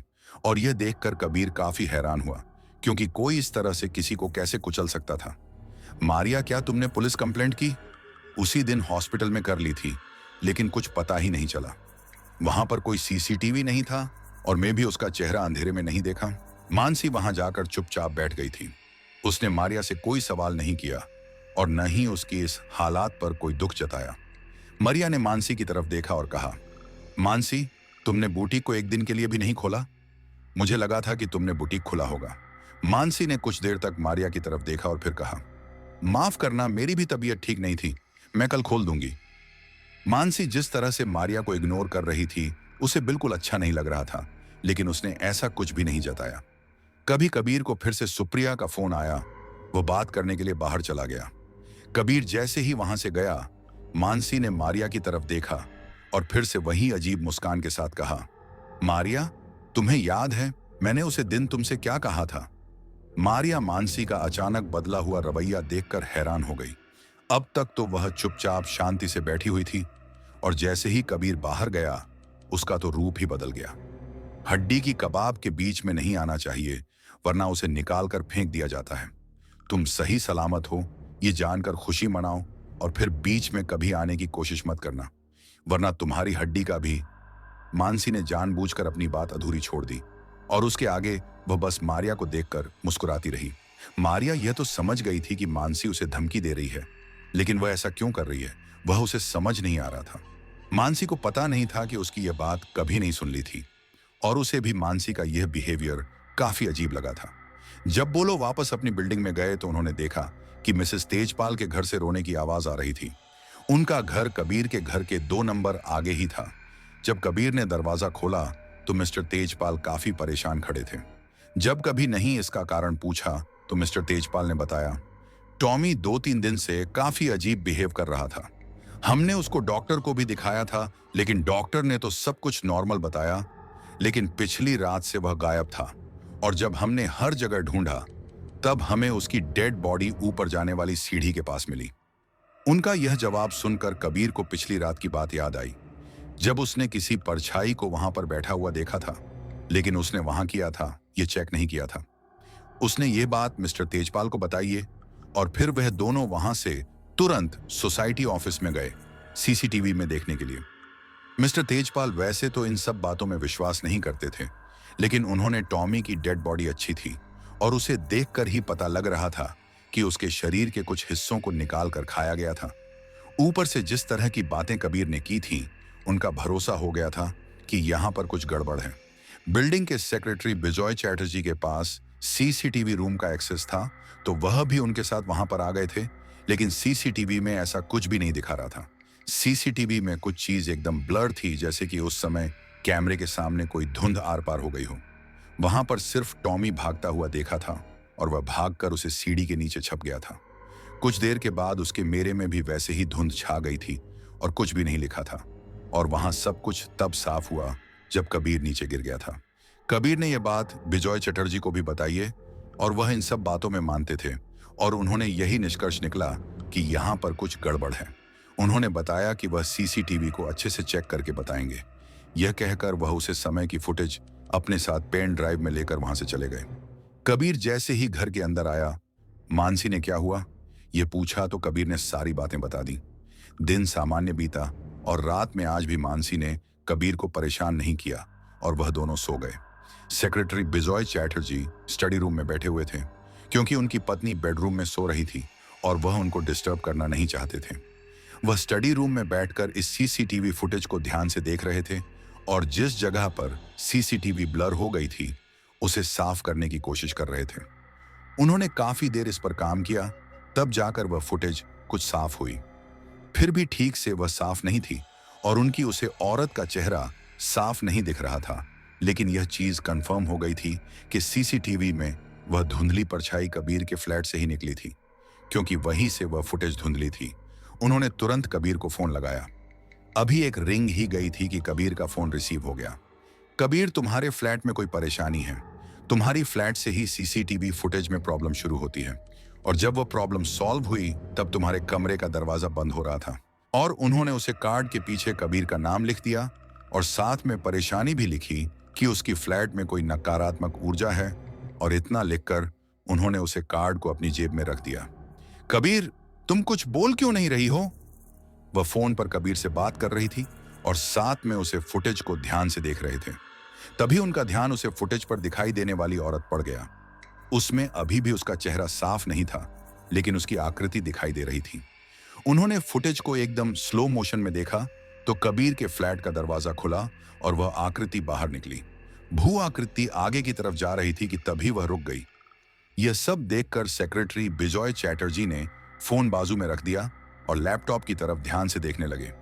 और यह देखकर कबीर काफी हैरान हुआ, क्योंकि कोई इस तरह से किसी को कैसे कुचल सकता था। मारिया, क्या तुमने पुलिस कंप्लेंट की? उसी दिन हॉस्पिटल में कर ली थी, लेकिन कुछ पता ही नहीं चला। वहां पर कोई सीसीटीवी नहीं था और मैं भी उसका चेहरा अंधेरे में नहीं देखा। मानसी वहां जाकर चुपचाप बैठ गई थी। उसने मारिया से कोई सवाल नहीं किया और न ही उसकी इस हालात पर कोई दुख जताया। मारिया ने मानसी की तरफ देखा और कहा, मानसी, तुमने बुटीक को एक दिन के लिए भी नहीं खोला? मुझे लगा था कि तुमने बुटीक खुला होगा। मानसी ने कुछ देर तक मारिया की तरफ देखा और फिर कहा, माफ करना, मेरी भी तबीयत ठीक नहीं थी, मैं कल खोल दूंगी। मानसी जिस तरह से मारिया को इग्नोर कर रही थी उसे बिल्कुल अच्छा नहीं लग रहा था, लेकिन उसने ऐसा कुछ भी नहीं जताया। कभी कबीर को फिर से सुप्रिया का फोन आया। वो बात करने के लिए बाहर चला गया। कबीर जैसे ही वहां से गया, मानसी ने मारिया की तरफ देखा और फिर से वही अजीब मुस्कान के साथ कहा, मारिया, तुम्हें याद है मैंने उसे दिन तुमसे क्या कहा था? मारिया मानसी का अचानक बदला हुआ रवैया देखकर हैरान हो गई। अब तक तो वह चुपचाप शांति से बैठी हुई थी और जैसे ही कबीर बाहर गया, उसका तो रूप ही बदल गया। हड्डी की कबाब के बीच में नहीं आना चाहिए, वरना उसे निकाल कर फेंक दिया जाता है। तुम सही सलामत हो ये जानकर खुशी मनाओ और फिर बीच में कभी आने की कोशिश मत करना, वरना तुम्हारी हड्डी का भी। मानसी ने जानबूझकर अपनी बात अधूरी छोड़ दी और उसके आगे वह बस मारिया को देखकर मुस्कुराती रही। मारिया यह तो समझ गई थी कि मानसी उसे धमकी दे रही है, लेकिन वह ऐसा क्यों कर रही है वह उसे समझ नहीं आ रहा था। मानसी को पता नहीं था कि उसकी यह बात कभी नहीं सुन ली थी और उसे भी मानसी का यह बिहेवियर काफी अजीब लगा था। जब वो लोग वापस अपनी बिल्डिंग में गए तो उन्होंने देखा कि मिसेस तेजपाल के घर से रोने की आवाज आ रही थी। उनका घर कबीर के घर के 2 नंबर आगे ही था। जब कबीर ने दरवाजा खोला तो मिस्टर तेजपाल काफी परेशान खड़े थे। जब कभी नहीं इसका कारण पूछा तो मिस्टर तेजपाल ने बताया, टॉमी 2-3 दिन से काफी अजीब बिहेव कर रहा था। हमने उसको डॉक्टर को भी दिखाया था, लेकिन डॉक्टर ने तो सब कुछ नॉर्मल बताया, लेकिन पिछली रात से वह गायब था और जब हमने हर जगह ढूंढा तब हमें उसकी डेड बॉडी ऊपर जाने वाली सीढ़ी के पास मिली। उनका यह जवाब सुनकर कबीर को पिछली रात की बात याद आई, जब उसने किसी परछाई को वहां पर बैठा हुआ देखा था, लेकिन उसने वहां किया था, ये चेक नहीं किया था। उसने ये बात मिस्टर तेजपाल को बताई और फिर वह दोनों वहां से तुरंत सोसाइटी ऑफिस में गए सीसीटीवी में देखने के लिए। मिस्टर तेजपाल वैसे तो इन सब बातों में विश्वास नहीं करते थे, लेकिन उन्होंने टॉमी की डेड बॉडी अच्छी थी और उसे देखकर ही पता लग रहा था कि उसके शरीर के कुछ हिस्सों को निकाल कर खाया गया था। ऊपर से जिस तरह की बातें कबीर ने की थी, उनका भरोसा हो गया था कि यहां पर कुछ गड़बड़ है। बिल्डिंग के सेक्रेटरी बिजॉय चैटर्जी के पास सीसीटीवी रूम का एक्सेस था, तो वह भी उनके साथ वहां पर आ गए थे, लेकिन सीसीटीवी में ऐसा कुछ भी नहीं दिखा रहा था। सीसीटीवी में कुछ चीज एकदम ब्लर थी, जैसे कि उस समय कैमरे के सामने कोई धुंध आर पार हो गई हो। वहां पर सिर्फ टॉमी भागता हुआ देखा था और वह भागकर उसे सीढ़ी के नीचे छप गया था। कुछ देर के बाद उसके मेरे में भी वैसे ही धुंध छा गई थी और कुछ भी नहीं लिखा था, और वहां सब कुछ तब साफ हुआ जब कबीर नीचे गिर गया था। कबीर ने यह बात बिजॉय चटर्जी को भी बताई और वह इन सब बातों में मानते थे और उन्होंने यही निष्कर्ष निकला कि यहाँ पर कुछ गड़बड़ है। उन्होंने बताया कि वह सीसीटीवी को अच्छे से चेक करके बताएंगे। यह कहकर वह उसे समय की फुटेज अपने साथ पेन ड्राइव में लेकर वहां से चले गए। कबीर जैसे ही घर के अंदर आया, मानसी ने क्या हुआ ये पूछा तो कबीर ने सारी बातें बता दी। दिन सामान्य बीता और रात में आज भी मानसी ने कबीर को परेशान नहीं किया और वह दोनों सो गए। Secretary Bijoy Chatterjee study room में बैठे हुए थे क्योंकि उनकी पत्नी बेडरूम में सो रही थी और वह उनको डिस्टर्ब करना नहीं चाहते थे। वह स्टडी रूम में बैठकर इस सीसीटीवी फुटेज को ध्यान से देख रहे थे और जिस जगह पर सीसीटीवी ब्लर हो गई थी उसे साफ करने की कोशिश कर रहे थे। उन्होंने काफी देर इस पर काम किया, तब जाकर वह फुटेज कुछ साफ हुई। फिर भी ठीक से वह साफ नहीं थी और उनकी उसे औरत का चेहरा साफ नहीं दिख रहा था, लेकिन यह चीज कंफर्म हो गई थी कि सीसीटीवी में वह धुंधली परछाई कबीर के फ्लैट से ही निकली थी, क्योंकि वहीं से वह फुटेज धुंधली थी। उन्होंने तुरंत कबीर को फोन लगाया। अभी एक रिंग ही गई थी कि कबीर का फोन रिसीव हो गया। कबीर, तुम्हारे फ्लैट में कोई परेशानी है। तुम्हारी फ्लैट से ही सीसीटीवी फुटेज में प्रॉब्लम शुरू होती है और जब वह प्रॉब्लम सॉल्व हुई तब तुम्हारे कमरे का दरवाजा बंद हो रहा था। और उन्होंने उसे कार्ड के पीछे कबीर का नाम लिख दिया और साथ में परेशानी भी लिखी कि उसकी फ्लैट में कोई नकारात्मक ऊर्जा है, और इतना लिखकर उन्होंने उसे कार्ड को अपनी जेब में रख दिया। कबीर, तुम कुछ बोल क्यों नहीं रही हो? वह फोन पर कबीर से बात कर रही थी और साथ में उसे फुटेज को ध्यान से देख रहे थे। तभी उनका ध्यान उसे फुटेज पर दिखाई देने वाली औरत पड़ गया। उसमें अभी भी उसका चेहरा साफ नहीं था, लेकिन उसकी आकृति दिखाई दे रही थी। उन्होंने फुटेज को एकदम स्लो मोशन में देखा तो कबीर के फ्लैट का दरवाजा खुला और वह आकृति बाहर निकली। भू आकृति आगे की तरफ जा रही थी कि तभी वह रुक गई। यह सब देखकर सेक्रेटरी बिजॉय चैटर्जी ने फोन बाजू में रख दिया और लैपटॉप की तरफ ध्यान से देखने लगे।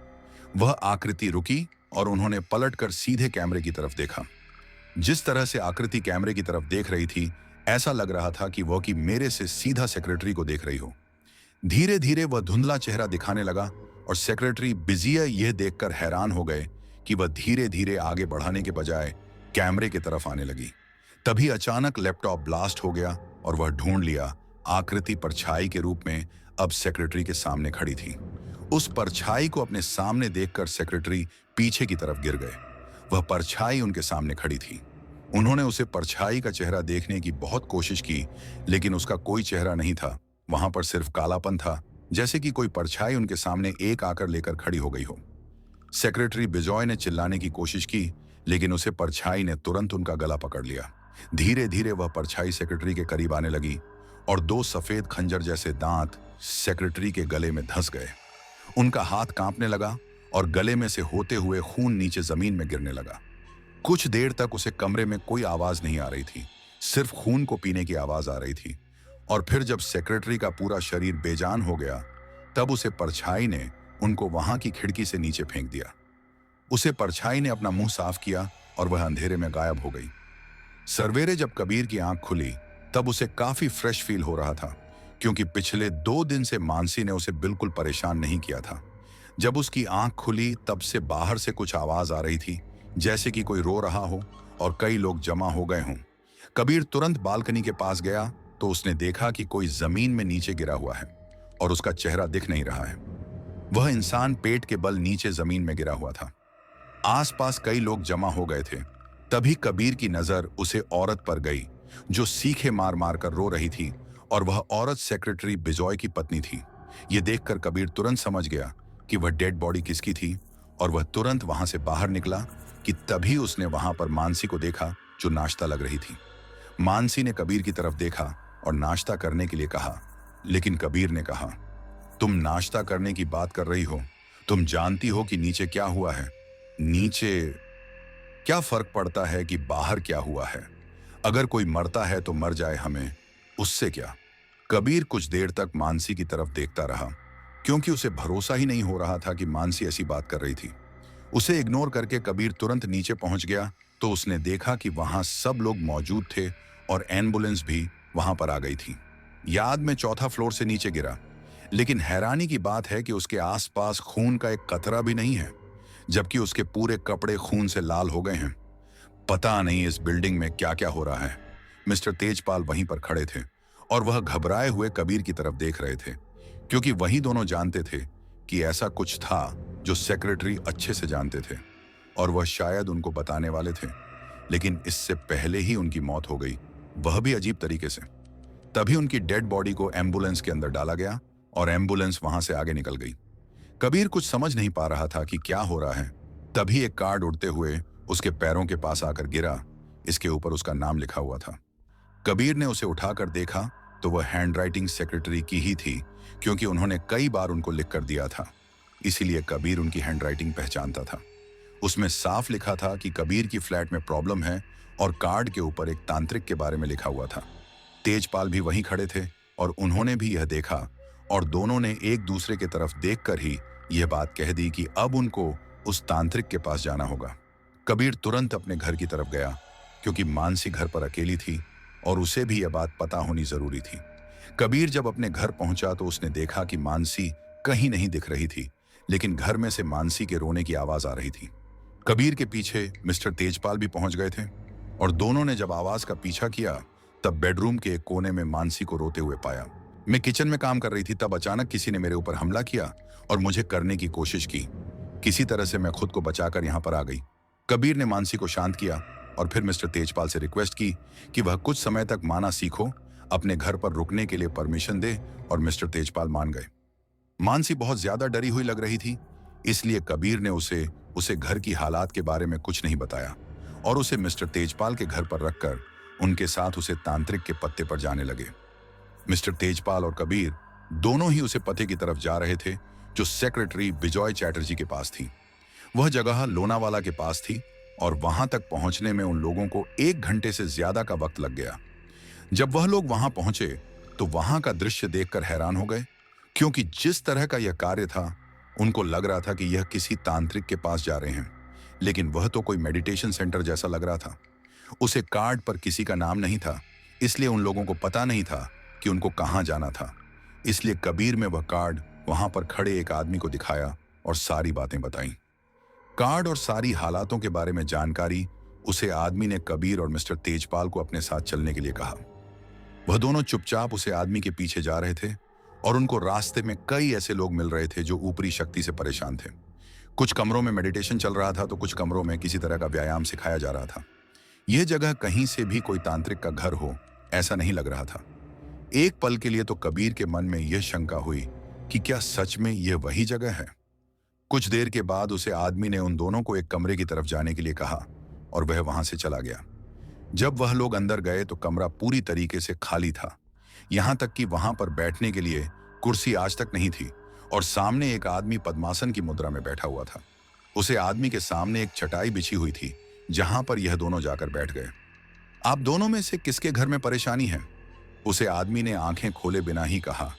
वह आकृति रुकी और उन्होंने पलटकर सीधे कैमरे की तरफ देखा। जिस तरह से आकृति कैमरे की तरफ देख रही थी, ऐसा लग रहा था कि वह मेरे से सीधा सेक्रेटरी को देख रही हो। धीरे धीरे वह धुंधला चेहरा दिखाने लगा और सेक्रेटरी बिजिया यह देखकर हैरान हो गए कि वह धीरे धीरे आगे बढ़ाने के बजाय कैमरे की तरफ आने लगी। तभी अचानक लैपटॉप ब्लास्ट हो गया और वह ढूंढ लिया आकृति परछाई के रूप में अब सेक्रेटरी के सामने खड़ी थी। उस परछाई को अपने सामने देखकर सेक्रेटरी पीछे की तरफ गिर गए। वह परछाई उनके सामने खड़ी थी। उन्होंने उसे परछाई का चेहरा देखने की बहुत कोशिश की, लेकिन उसका कोई चेहरा नहीं था। वहां पर सिर्फ कालापन था, जैसे कि कोई परछाई उनके सामने एक आकर लेकर खड़ी हो गई हो। सेक्रेटरी बिजॉय ने चिल्लाने की कोशिश की, लेकिन उसे परछाई ने तुरंत उनका गला पकड़ लिया। धीरे धीरे वह परछाई सेक्रेटरी के करीब आने लगी और दो सफेद खंजर जैसे दांत सेक्रेटरी के गले में धंस गए। उनका हाथ कांपने लगा और गले में से होते हुए खून नीचे जमीन में गिरने लगा। कुछ देर तक उसे कमरे में कोई आवाज नहीं आ रही थी, सिर्फ खून को पीने की आवाज आ रही थी। और फिर जब सेक्रेटरी का पूरा शरीर बेजान हो गया, तब उसे परछाई ने उनको वहां की खिड़की से नीचे फेंक दिया। उसे परछाई ने अपना मुंह साफ किया और वह अंधेरे में गायब हो गई। सवेरे जब कबीर की आंख खुली, तब उसे काफी फ्रेश फील हो रहा था, क्योंकि पिछले 2 दिन से मानसी ने उसे बिल्कुल परेशान नहीं किया था। जब उसकी आंख खुली, तब से बाहर से कुछ आवाज आ रही थी, जैसे कि कोई रो रहा हो और कई लोग जमा हो गए हों। कबीर तुरंत बालकनी के पास गया तो उसने देखा कि कोई जमीन में नीचे गिरा हुआ है और उसका चेहरा दिख नहीं रहा है। वह इंसान पेट के बल नीचे जमीन में गिरा हुआ था। आसपास कई लोग जमा हो गए थे। तभी कबीर की नजर उसे औरत पर गई जो सीखे मार मार कर रो रही थी, और वह औरत सेक्रेटरी बिजॉय की पत्नी थी। यह देखकर कबीर तुरंत समझ गया कि वह डेड बॉडी किसकी थी और वह तुरंत वहां से बाहर निकला कि तभी उसने वहां पर मानसी को देखा जो नाश्ता लग रही थी। मानसी ने कबीर की तरफ देखा और नाश्ता करने के लिए कहा, लेकिन कबीर ने कहा, तुम नाश्ता करने की बात कर रही हो, तुम जानती हो कि नीचे क्या हुआ है? नीचे क्या फर्क पड़ता है कि बाहर क्या हुआ है? अगर कोई मरता है तो मर जाए, हमें उससे क्या? कबीर कुछ देर तक मानसी की तरफ देखता रहा, क्योंकि उसे भरोसा ही नहीं हो रहा था कि मानसी ऐसी बात कर रही थी। उसे इग्नोर करके कबीर तुरंत नीचे पहुंच गया तो उसने देखा कि वहां सब लोग मौजूद थे और एम्बुलेंस भी वहां पर आ गई थी। याद में 4था फ्लोर से नीचे गिरा, लेकिन हैरानी की बात है कि उसके आसपास खून का एक कतरा भी नहीं है, जबकि उसके पूरे कपड़े खून से लाल हो गए हैं। पता नहीं इस बिल्डिंग में क्या क्या हो रहा है। मिस्टर तेजपाल वहीं पर खड़े थे और वह घबराए हुए कबीर की तरफ देख रहे थे, क्योंकि वही दोनों जानते थे कि ऐसा कुछ था जो सेक्रेटरी अच्छे से जानते थे और वह शायद उनको बताने वाले थे। लेकिन इससे पहले ही उनकी मौत हो गई, वह भी अजीब तरीके से। तभी उनकी डेड बॉडी को एम्बुलेंस के अंदर डाला गया और एम्बुलेंस वहां से आगे निकल गई। कबीर कुछ समझ नहीं पा रहा था कि क्या हो रहा है। तभी एक कार्ड उड़ते हुए उसके पैरों के पास आकर गिरा। इसके ऊपर उसका नाम लिखा हुआ था। कबीर ने उसे उठाकर देखा तो वह हैंडराइटिंग सेक्रेटरी की ही थी, क्योंकि उन्होंने कई बार उनको लिख कर दिया था। इसीलिए कबीर उनकी हैंडराइटिंग पहचानता था। उसमें साफ लिखा था कि कबीर की फ्लैट में प्रॉब्लम है और कार्ड के ऊपर एक तांत्रिक के बारे में लिखा हुआ था। तेजपाल भी वहीं खड़े थे और उन्होंने भी यह देखा और दोनों ने एक दूसरे की तरफ देखकर ही यह बात कह दी कि अब उनको उस तांत्रिक के पास जाना होगा। कबीर तुरंत अपने घर की तरफ गया, क्योंकि मानसी घर पर अकेली थी और उसे भी यह बात पता होनी जरूरी थी। कबीर जब अपने घर पहुंचा तो उसने देखा कि मानसी कहीं नहीं दिख रही थी, लेकिन घर में से मानसी के रोने की आवाज आ रही थी। कबीर के पीछे मिस्टर तेजपाल भी पहुंच गए थे और दोनों ने जब आवाज का पीछा किया तब बेडरूम के एक कोने में मानसी को रोते हुए पाया। मैं किचन में काम कर रही थी, तब अचानक किसी ने मेरे ऊपर हमला किया और मुझे करने की कोशिश की। किसी तरह से मैं खुद को बचाकर यहाँ पर आ गई। कबीर ने मानसी को शांत किया और फिर मिस्टर तेजपाल से रिक्वेस्ट की कि वह कुछ समय तक माना सीखो, अपने घर पर रुकने के लिए परमिशन दे, और मिस्टर तेजपाल मान गए। मानसी बहुत ज्यादा डरी हुई लग रही थी, इसलिए कबीर ने उसे घर की हालात के बारे में कुछ नहीं बताया और उसे मिस्टर तेजपाल के घर पर रखकर उनके साथ उसे तांत्रिक के पत्ते पर जाने लगे। मिस्टर तेजपाल और कबीर दोनों ही उसे पते की तरफ जा रहे थे जो सेक्रेटरी बिजॉय चैटर्जी के पास थी। वह जगह लोनावाला के पास थी और वहां तक पहुंचने में उन लोगों को 1 घंटे से ज्यादा का वक्त लग गया। जब वह लोग वहां पहुंचे तो वहां का दृश्य देखकर हैरान हो गए, क्योंकि जिस तरह का यह कार्य था उनको लग रहा था कि यह किसी तांत्रिक के पास जा रहे हैं, लेकिन वह तो कोई मेडिटेशन सेंटर जैसा लग रहा था। उसे कार्ड पर किसी का नाम नहीं था, इसलिए उन लोगों को पता नहीं था कि उनको कहां जाना था। इसलिए कबीर में वह कार्ड वहां पर खड़े एक आदमी को दिखाया और सारी बातें बताई। कार्ड और सारी हालातों के बारे में जानकारी उसे आदमी ने कबीर और मिस्टर तेजपाल को अपने साथ चलने के लिए कहा। वह दोनों चुपचाप उसे आदमी के पीछे जा रहे थे और उनको रास्ते में कई ऐसे लोग मिल रहे थे जो ऊपरी शक्ति से परेशान थे। कुछ कमरों में मेडिटेशन चल रहा था तो कुछ कमरों में किसी तरह का व्यायाम सिखाया जा रहा था। यह जगह कहीं से भी कोई तांत्रिक का घर हो ऐसा नहीं लग रहा था। एक पल के लिए तो कबीर के मन में यह शंका हुई कि क्या सच में यह वही जगह है। कुछ देर के बाद उसे आदमी ने उन दोनों को एक कमरे की तरफ जाने के लिए कहा और वह वहां से चला गया। जब वह लोग अंदर गए तो कमरा पूरी तरीके से खाली था, यहां तक कि वहां पर बैठने के लिए कुर्सी आज तक नहीं थी और सामने एक आदमी पद्मासन की मुद्रा में बैठा हुआ था। उसे आदमी के सामने एक चटाई बिछी हुई थी जहां पर यह दोनों जाकर बैठ गए। आप दोनों में से किसके घर में परेशानी है? उसे आदमी ने आंखें खोले बिना ही कहा।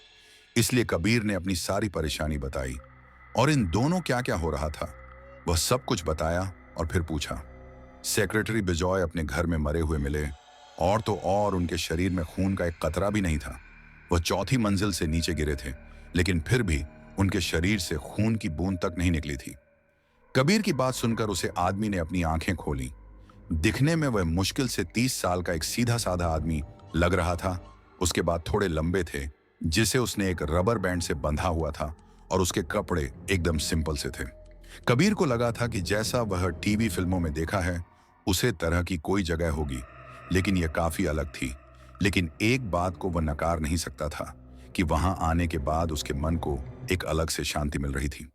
इसलिए कबीर ने अपनी सारी परेशानी बताई और इन दोनों क्या क्या हो रहा था वह सब कुछ बताया और फिर पूछा। सेक्रेटरी बिजॉय अपने घर में मरे हुए मिले और तो और उनके शरीर में खून का एक कतरा भी नहीं था। वह 4थी मंजिल से नीचे गिरे थे, लेकिन फिर भी उनके शरीर से खून की बूंद तक नहीं निकली थी। कबीर की बात सुनकर उसे आदमी ने अपनी आंखें खोली। दिखने में वह मुश्किल से 30 साल का एक सीधा साधा आदमी लग रहा था। उसके बाद थोड़े लंबे थे, जिसे उसने एक रबर बैंड से बंधा हुआ था और उसके कपड़े एकदम सिंपल से थे। कबीर को लगा था कि जैसा वह टीवी फिल्मों में देखा है उसे तरह की कोई जगह होगी, लेकिन यह काफी अलग थी। लेकिन एक बात को वह नकार नहीं सकता था कि वहां आने के बाद उसके मन को एक अलग से शांति मिल रही थी।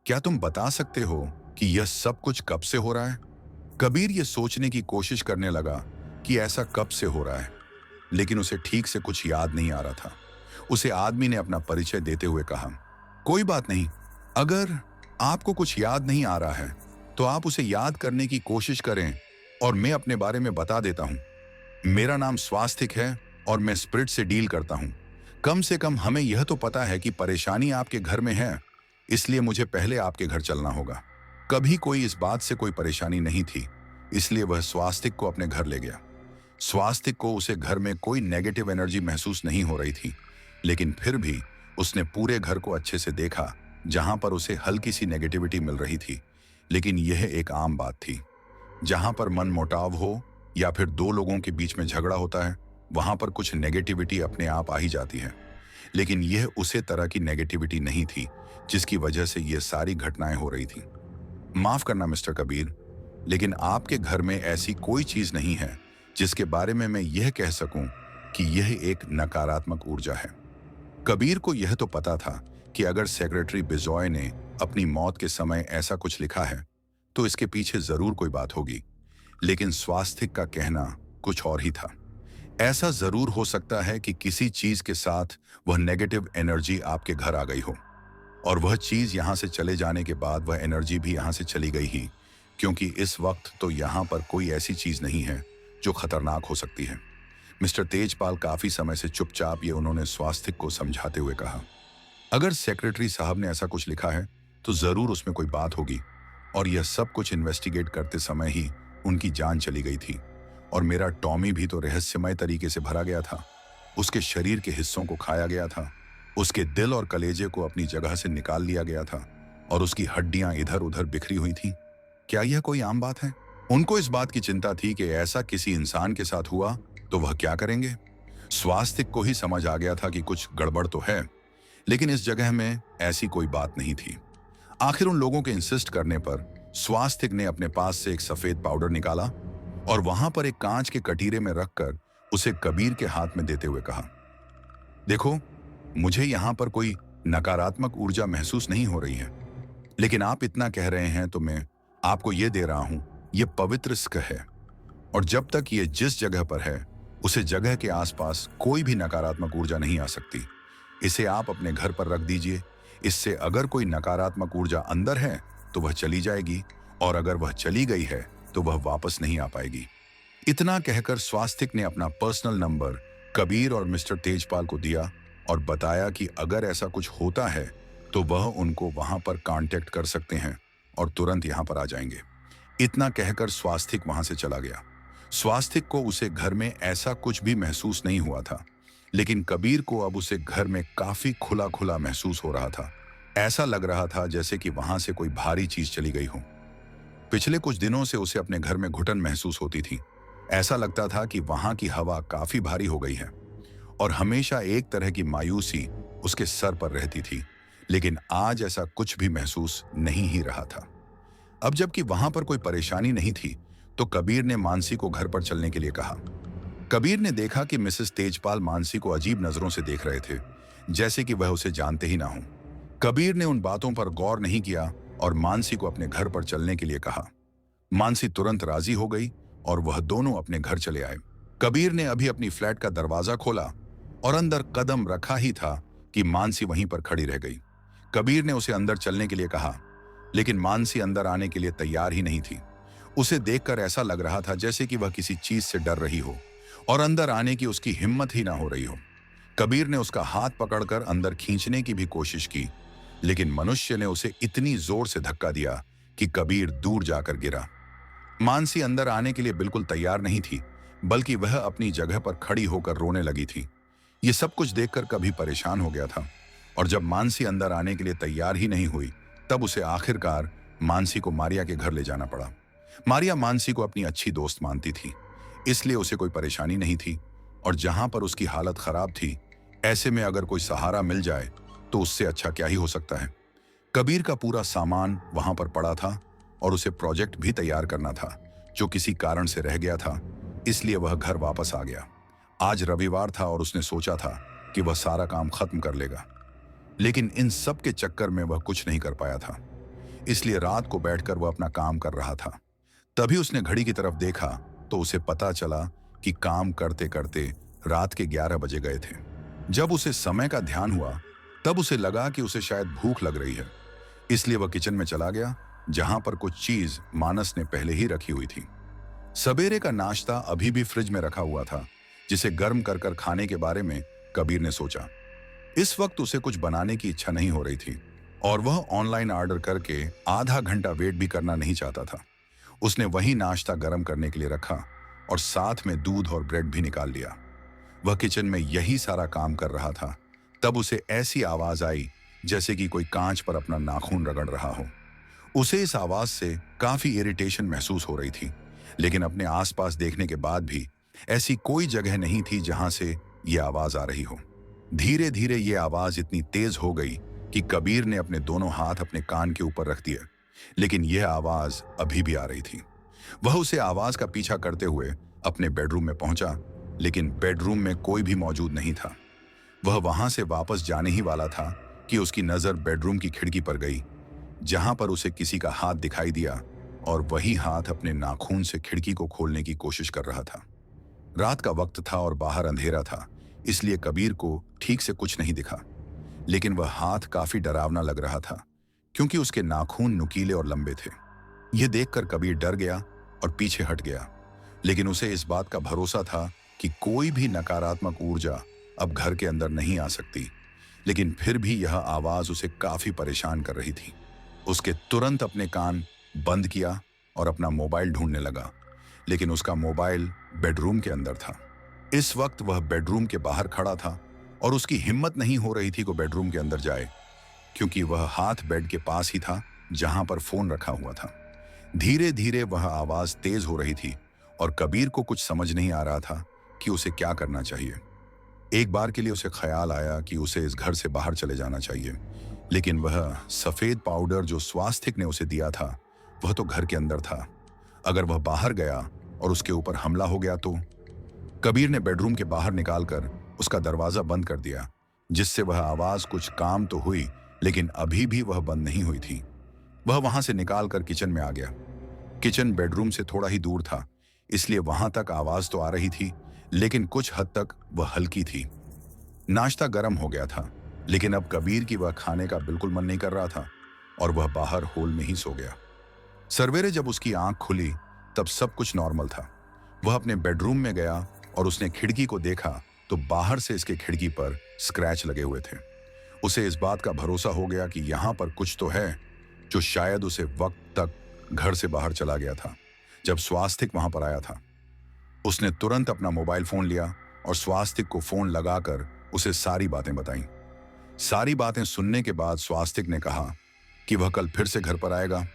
क्या तुम बता सकते हो कि यह सब कुछ कब से हो रहा है? कबीर यह सोचने की कोशिश करने लगा कि ऐसा कब से हो रहा है, लेकिन उसे ठीक से कुछ याद नहीं आ रहा था। उसे आदमी ने अपना परिचय देते हुए कहा, कोई बात नहीं, अगर आपको कुछ याद नहीं आ रहा है तो आप उसे याद करने की कोशिश करें और मैं अपने बारे में बता देता हूं। मेरा नाम स्वास्तिक है और मैं स्पिरिट से डील करता हूं। कम से कम हमें यह तो पता है कि परेशानी आपके घर में है, इसलिए मुझे पहले आपके घर चलना होगा। कभी कोई इस बात से कोई परेशानी नहीं थी, इसलिए वह स्वास्तिक को अपने घर ले गया। स्वास्तिक को उसे घर में कोई नेगेटिव एनर्जी महसूस नहीं हो रही थी, लेकिन फिर भी उसने पूरे घर को अच्छे से देखा जहां पर उसे हल्की सी नेगेटिविटी मिल रही थी। लेकिन यह एक आम बात थी। जहां पर मन मुटाव हो या फिर दो लोगों के बीच में झगड़ा होता है, वहां पर कुछ नेगेटिविटी अपने आप आ ही जाती है। लेकिन यह उसे तरह की नेगेटिविटी नहीं थी जिसकी वजह से ये सारी घटनाएं हो रही थी। माफ करना मिस्टर कबीर, लेकिन आपके घर में ऐसी कोई चीज नहीं है जिसके बारे में मैं यह कह सकूं कि यह एक नकारात्मक ऊर्जा है। कबीर को यह तो पता था कि अगर सेक्रेटरी बिजॉय ने अपनी मौत के समय ऐसा कुछ लिखा है तो इसके पीछे जरूर कोई बात होगी, लेकिन स्वास्तिक का कहना कुछ और ही था। ऐसा जरूर हो सकता है कि किसी चीज के साथ वह नेगेटिव एनर्जी आपके घर आ गई हो, और वह चीज यहां से चले जाने के बाद वह एनर्जी भी यहां से चली गई ही, क्योंकि इस वक्त तो यहां पर कोई ऐसी चीज नहीं है जो खतरनाक हो सकती है। मिस्टर तेजपाल काफी समय से चुपचाप ये उन्होंने स्वास्तिक को समझाते हुए कहा, अगर सेक्रेटरी साहब ने ऐसा कुछ लिखा है तो जरूर उसमें कोई बात होगी, और यह सब कुछ इन्वेस्टिगेट करते समय ही उनकी जान चली गई थी। और मेरा टॉमी भी तो रहस्यमय तरीके से भरा गया था। उसके शरीर के हिस्सों को खाया गया था, उसके दिल और कलेजे को अपनी जगह से निकाल लिया गया था, और उसकी हड्डियां इधर उधर बिखरी हुई थी। क्या यह कोई आम बात है? उनको इस बात की चिंता थी कि ऐसा किसी इंसान के साथ हुआ तो वह क्या करेंगे। स्वास्तिक को ही समझ आ गया था कि कुछ गड़बड़ तो है, लेकिन इस जगह में ऐसी कोई बात नहीं थी। आखिर उन लोगों के इंसिस्ट करने पर स्वास्तिक ने अपने पास से एक सफेद पाउडर निकाला और वहां पर एक कांच के कटीरे में रखकर उसे कबीर के हाथ में देते हुए कहा, देखो, मुझे यहां पर कोई नकारात्मक ऊर्जा महसूस नहीं हो रही है, लेकिन आप इतना कह रहे हैं तो मैं आपको यह दे रहा हूं। यह पवित्र स्क है, और जब तक ये जिस जगह पर है उसे जगह के आसपास कोई भी नकारात्मक ऊर्जा नहीं आ सकती। इसे आप अपने घर पर रख दीजिए। इससे अगर कोई नकारात्मक ऊर्जा अंदर है तो वह चली जाएगी, और अगर वह चली गई है तो वह वापस नहीं आ पाएगी। इतना कहकर स्वास्तिक ने अपना पर्सनल नंबर कबीर और मिस्टर तेजपाल को दिया और बताया कि अगर ऐसा कुछ होता है तो वह उनको वहां पर कांटेक्ट कर सकते हैं और तुरंत यहां पर आ जाएंगे। इतना कहकर स्वास्तिक वहां से चला गया। स्वास्तिक को उसे घर में ऐसा कुछ भी महसूस नहीं हुआ था, लेकिन कबीर को अब उसे घर में काफी खुला खुला महसूस हो रहा था। ऐसा लग रहा था जैसे कि वहां से कोई भारी चीज चली गई हो। पिछले कुछ दिनों से उसे अपने घर में घुटन महसूस होती थी। ऐसा लगता था कि वहां की हवा काफी भारी हो गई है, और हमेशा एक तरह की मायूसी उसके सर पर रहती थी, लेकिन आज ऐसा कुछ भी महसूस नहीं ही रहा था। अब जबकि वहां पर कोई परेशानी नहीं थी तो कबीर ने मानसी को घर पर चलने के लिए कहा। कबीर ने देखा कि मिसेस तेजपाल मानसी को अजीब नजरों से देख रहे थे, जैसे कि वह उसे जानते ही ना हो। कबीर ने उन बातों पर गौर नहीं किया और मानसी को अपने घर पर चलने के लिए कहा। मानसी तुरंत राजी हो गई और वह दोनों अपने घर चले आए। कबीर ने अभी अपनी फ्लैट का दरवाजा खोला और अंदर कदम रखा ही था कि मानसी वहीं पर खड़ी रह गई। कबीर ने उसे अंदर चलने के लिए कहा, लेकिन मानसी अंदर आने के लिए तैयार ही नहीं थी। उसे देखकर ऐसा लग रहा था जैसे कि वह किसी चीज से डर रही हो और अंदर आने की उसकी हिम्मत ही ना हो रही हो। कबीर ने उसका हाथ पकड़कर अंदर खींचने की भी कोशिश की, लेकिन मनुष्य ने उसे इतनी जोर से धक्का दिया कि कबीर दूर जाकर गिरा। मानसी अंदर आने के लिए बिल्कुल तैयार नहीं थी, बल्कि वह अपनी जगह पर खड़ी होकर रोने लगी थी। ये सब कुछ देखकर कभी परेशान हो गया था, और जब मानसी अंदर आने के लिए तैयार ही नहीं हुई तब उसे आखिरकार मानसी को मारिया के घर ले जाना पड़ा। मारिया मानसी को अपनी अच्छी दोस्त मानती थी, इसलिए उसे कोई परेशानी नहीं थी, और जहां पर उसकी हालत खराब थी, ऐसे में अगर कोई सहारा मिल जाए तो उससे अच्छा क्या ही हो सकता है। कबीर का पूरा सामान वहां पर पड़ा था और उसे प्रोजेक्ट भी तैयार करना था जो किसी कारण से रह गया था, इसलिए वह घर वापस आ गया। आज रविवार था और उसने सोचा था कि वह सारा काम खत्म कर लेगा, लेकिन इन सब के चक्कर में वह कुछ नहीं कर पाया था, इसलिए रात को बैठकर वह अपना काम कर रहा था। तभी उसने घड़ी की तरफ देखा तो उसे पता चला कि काम करते करते रात के 11 बजे गए थे। जब उसे समय का ध्यान हुआ तब उसे लगा कि उसे शायद भूख लग रही है, इसलिए वह किचन में चला गया जहां पर कुछ चीज मानस ने पहले ही रखी हुई थी। सवेरे का नाश्ता अभी भी फ्रिज में रखा हुआ था, जिसे गर्म कर कर खाने के बारे में कबीर ने सोचा। इस वक्त उसे कुछ बनाने की इच्छा नहीं हो रही थी और वह ऑनलाइन ऑर्डर करके आधा घंटा वेट भी करना नहीं चाहता था। उसने वही नाश्ता गर्म करने के लिए रखा और साथ में दूध और ब्रेड भी निकाल लिया। वह किचन में यही सारा काम कर रहा था, तब उसे ऐसी आवाज आई जैसे कि कोई कांच पर अपना नाखून रगड़ रहा हो। उसे इस आवाज से काफी इरिटेशन महसूस हो रही थी, लेकिन अपने आसपास देखने के बाद भी ऐसी कोई जगह नहीं थी जहां से ये आवाज आ रही हो। धीरे धीरे ये आवाज इतनी तेज हो गई कि कबीर ने अपने दोनों हाथ अपने कान के ऊपर रख दिए, लेकिन यह आवाज अभी भी आ रही थी। वह उसे आवाज का पीछा करते हुए अपने बेडरूम में पहुंचा, लेकिन बेडरूम में कोई भी मौजूद नहीं था। वह वहां से वापस जाने ही वाला था कि उसकी नजर बेडरूम की खिड़की पर गई, जहां पर उसे किसी का हाथ दिखाई दिया और वही हाथ अपने नाखून से खिड़की को खोलने की कोशिश कर रहा था। रात का वक्त था और बाहर अंधेरा था, इसलिए कबीर को ठीक से कुछ नहीं दिखा, लेकिन वह हाथ काफी डरावना लग रहा था क्योंकि उसके नाखून नुकीले और लंबे थे। यह देखकर कबीर डर गया और पीछे हट गया, लेकिन उसे इस बात का भरोसा था कि कोई भी नकारात्मक ऊर्जा अब घर के अंदर नहीं आ सकती। लेकिन फिर भी यह आवाज उसे काफी परेशान कर रही थी। उसके तुरंत अपने कान बंद किया और अपना मोबाइल ढूंढने लगा, लेकिन उसका मोबाइल बेडरूम के अंदर था। इस वक्त वह बेडरूम के बाहर खड़ा था और उसकी हिम्मत नहीं हो रही थी कि बेडरूम के अंदर जाए, क्योंकि वह हाथ बेड के पास ही था जहां पर फोन रखा हुआ था। धीरे धीरे वह आवाज तेज हो रही थी और कबीर को कुछ समझ नहीं आ रहा था कि उसे क्या करना चाहिए। एक बार के लिए उसे ख्याल आया कि उसे इस घर से बाहर चले जाना चाहिए, लेकिन वह सफेद पाउडर जो स्वास्तिक ने उसे दिया था वह तो घर के अंदर था। अगर वह बाहर गया और उसके ऊपर हमला हो गया तो? कबीर ने बेडरूम के बाहर निकालकर उसका दरवाजा बंद कर दिया, जिससे वह आवाज कुछ काम तो हुई, लेकिन अभी भी वह बंद नहीं हुई थी। वह वहां से निकालकर किचन में आ गया। किचन बेडरूम से थोड़ा ही दूर था, इसलिए वहां तक आवाज तो आ रही थी, लेकिन कुछ हद तक वह हल्की थी। नाश्ता गर्म हो गया था, लेकिन अब कबीर की वह खाने का बिल्कुल मन नहीं कर रहा था और वह बाहर हॉल में ही सो गया। सवेरे जब उसकी आंख खुली तब सब कुछ नॉर्मल था। वह अपने बेडरूम में गया और उसने खिड़की को देखा तो बाहर से इसके खिड़की पर स्क्रैच लगे हुए थे। उसे इस बात का भरोसा हो गया कि यहाँ पर कुछ तो है, जो शायद उसे वक्त तक घर से बाहर चला गया था जब स्वास्तिक वहां पर आया था। उसने तुरंत अपना मोबाइल फोन लिया और स्वास्तिक को फोन लगाकर उसे सारी बातें बताईं। सारी बातें सुनने के बाद स्वास्तिक ने कहा कि वह कल फिर से घर पर आएगा,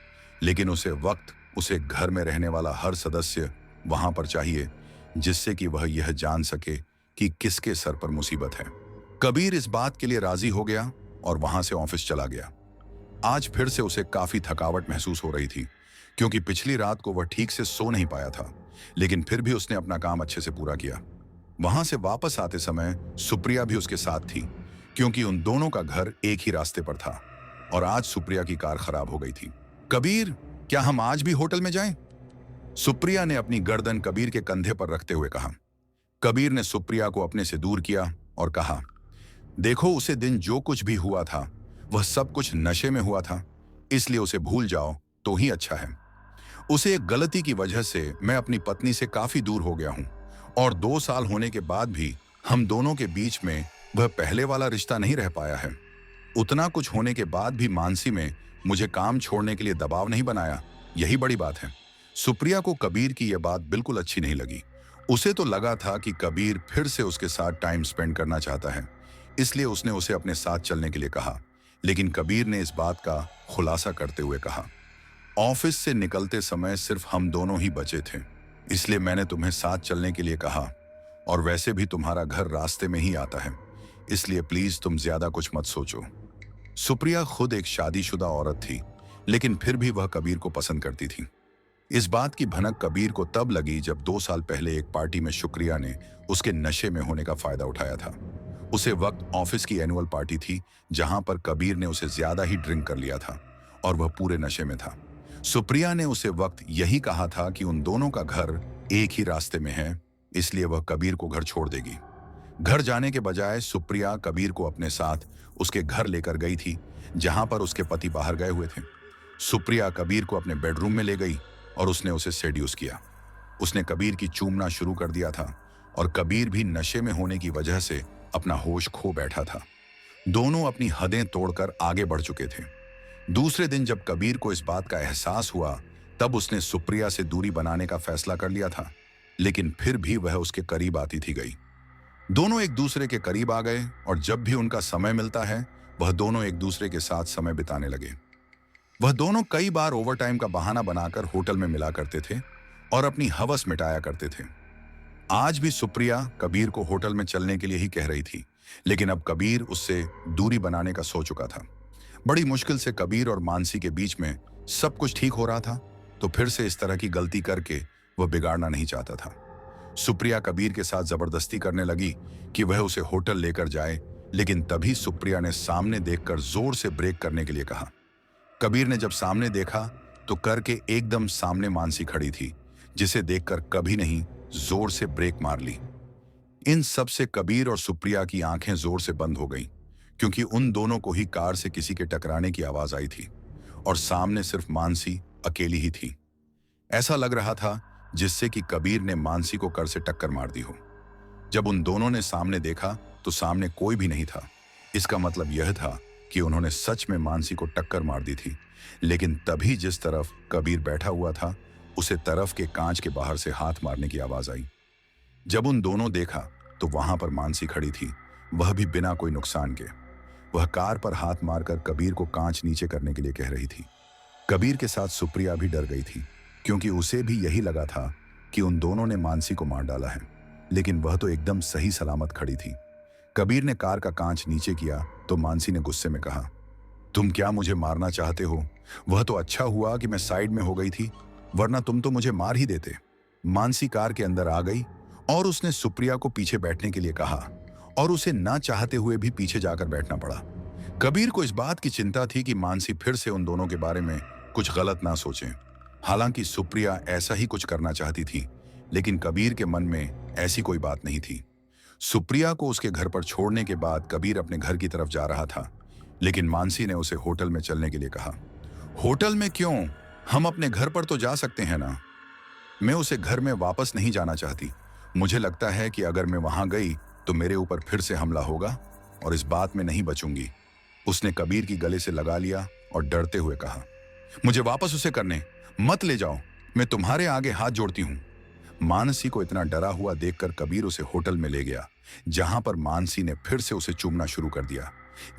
लेकिन उसे घर में रहने वाला हर सदस्य वहां पर चाहिए, जिससे कि वह यह जान सके कि किसके सर पर मुसीबत है। कबीर इस बात के लिए राजी हो गया और वहां से ऑफिस चला गया। आज फिर से उसे काफी थकावट महसूस हो रही थी, क्योंकि पिछली रात को वह ठीक से सो नहीं पाया था, लेकिन फिर भी उसने अपना काम अच्छे से पूरा किया। वहां से वापस आते समय सुप्रिया भी उसके साथ थी, क्योंकि उन दोनों का घर एक ही रास्ते पर था और आज सुप्रिया की कार खराब हो गई थी। कबीर, क्या हम आज भी होटल में जाएं? सुप्रिया ने अपनी गर्दन कबीर के कंधे पर रखते हुए कहा। कबीर ने सुप्रिया को अपने से दूर किया और कहा, देखो, उसे दिन जो कुछ भी हुआ था वह सब कुछ नशे में हुआ था, इसलिए उसे भूल जाओ तो ही अच्छा है। उसे एक गलती की वजह से मैं अपनी पत्नी से काफी दूर हो गया हूं और 2 साल होने के बाद भी हम दोनों के बीच में वह पहले वाला रिश्ता नहीं रह पाया है। उतना कुछ होने के बाद भी मानसी में मुझे काम छोड़ने के लिए दबाव नहीं बनाया, यही बड़ी बात है। सुप्रिया को कबीर की यह बात बिल्कुल अच्छी नहीं लगी। उसे तो लगा था कि कबीर फिर से उसके साथ टाइम स्पेंड करना चाहता है, इसलिए उसने उसे अपने साथ चलने के लिए कहा। लेकिन कबीर ने इस बात का खुलासा करते हुए कहा, ऑफिस से निकलते समय सिर्फ हम दोनों ही बचे थे, इसलिए मैंने तुम्हें साथ चलने के लिए कहा, और वैसे भी तुम्हारा घर रास्ते में ही आता है, इसलिए प्लीज तुम ज्यादा कुछ मत सोचो। सुप्रिया खुद एक शादीशुदा औरत थी, लेकिन फिर भी वह कबीर को पसंद करती थी। इस बात की भनक कबीर को तब लगी जब 2 साल पहले एक पार्टी में शुक्रिया ने उसके नशे में होने का फायदा उठाया था। उसे वक्त ऑफिस की एनुअल पार्टी थी, जहां पर कबीर ने उसे ज्यादा ही ड्रिंक कर लिया था और वह पूरे नशे में था। सुप्रिया ने उसे वक्त यही कहा था कि उन दोनों का घर एक ही रास्ते में है, इसलिए वह कबीर को घर छोड़ देगी। घर जाने के बजाय सुप्रिया कबीर को अपने साथ उसके घर लेकर गई थी, जहां पर उसके पति बाहर गए हुए थे। सुप्रिया कबीर को अपने बेडरूम में ले गई और उसने उसे सेड्यूस किया। उसने कबीर की चूमना शुरू कर दिया था और कबीर भी नशे में होने की वजह से अपना होश खो बैठा था। दोनों अपनी हदें तोड़कर आगे बढ़ चुके थे। दूसरे दिन जब कबीर को इस बात का एहसास हुआ, तब उसने सुप्रिया से दूरी बनाने का फैसला कर लिया था, लेकिन फिर भी वह उसके करीब आती थी गई। दोनों एक दूसरे के करीब आ गए और जब भी उनका समय मिलता है वह दोनों एक दूसरे के साथ समय बिताने लगे। वह दोनों कई बार ओवरटाइम का बहाना बनाकर होटल में मिला करते थे और अपनी हवस मिटाया करते थे। आज भी सुप्रिया कबीर को होटल में चलने के लिए ही कह रही थी, लेकिन अब कबीर उससे दूरी बनाने का सो चुका था। बड़ी मुश्किल से कबीर और मानसी के बीच में सब कुछ ठीक हो रहा था, तो फिर से इस तरह की गलती करके वह बिगाड़ना नहीं चाहता था। सुप्रिया कबीर के साथ जबरदस्ती करने लगी कि वह उसे होटल लेकर जाए, लेकिन तभी सुप्रिया ने सामने देखकर जोर से ब्रेक करने के लिए कहा। कबीर ने जब सामने देखा तो करके एकदम सामने मानसी खड़ी थी, जिसे देखकर कभी नहीं जोर से ब्रेक मार ली। इन सब से कबीर और सुप्रिया की आंखें जोर से बंद हो गईं, क्योंकि उन दोनों को ही कार से किसी के टकराने की आवाज आई थी और सामने सिर्फ मानसी अकेली ही थी। ऐसा लग रहा था जिससे कि कबीर ने मानसी को कर से टक्कर मार दी हो। जब उन दोनों ने सामने देखा तो सामने कोई भी नहीं था। इसका मतलब यह था कि उन्होंने सच में मानसी को टक्कर मार दी थी। लेकिन तभी जिस तरफ कबीर बैठा हुआ था, उसे तरफ के कांच के बाहर से हाथ मारने की आवाज आई। जब उन दोनों देखा तो वहां पर मानसी खड़ी थी, वह भी बिना कोई नुकसान के। वह कार पर हाथ मारकर कबीर को कांच नीचे करने के लिए कह रही थी। कबीर के साथ सुप्रिया भी डर गई थी, क्योंकि उसे भी यही लगा था कि उन दोनों ने मानसी को मार डाला है, लेकिन वह तो एकदम सही सलामत खड़ी थी। कबीर ने कार का कांच नीचे किया तो मानसी ने गुस्से में कहा, तुम क्या मुझे मारना चाहते हो? वह तो अच्छा हुआ कि मैं साइड में हो गई थी, वरना तुम तो मुझे मार ही देते। मानसी कार के अंदर आ गई और उसने सुप्रिया को पीछे बैठने के लिए कहा और उसे ना चाहते हुए भी पीछे जाकर बैठना पड़ा। कबीर को इस बात की चिंता थी कि मानसी फिर से उन दोनों के बारे में कुछ गलत ना सोचें। हालांकि सुप्रिया ऐसा ही कुछ करना चाहती थी, लेकिन कबीर के मन में ऐसी कोई बात नहीं थी। सुप्रिया को उसके घर पर छोड़ने के बाद कबीर अपने घर की तरफ जा रहा था, लेकिन मानसी ने उसे होटल में चलने के लिए कहा। होटल में क्यों? हम अपने घर पर तो जा सकते हैं ना। मैं उसे घर में वापस नहीं जाना चाहती। मुझे लगता है कि अगर मैं वहां गई तो मेरे ऊपर फिर से हमला होगा और इस बात में नहीं बचूंगी। उसने कबीर की गले से लगा लिया और डरते हुए कहा, मुझे वापस उसे करने मत ले जाओ, मैं तुम्हारे आगे हाथ जोड़ती हूं। मानसी को इतना डरा हुआ देखकर कबीर उसे होटल में ले गया, जहां पर मानसी ने फिर से उसे चूमना शुरू कर दिया,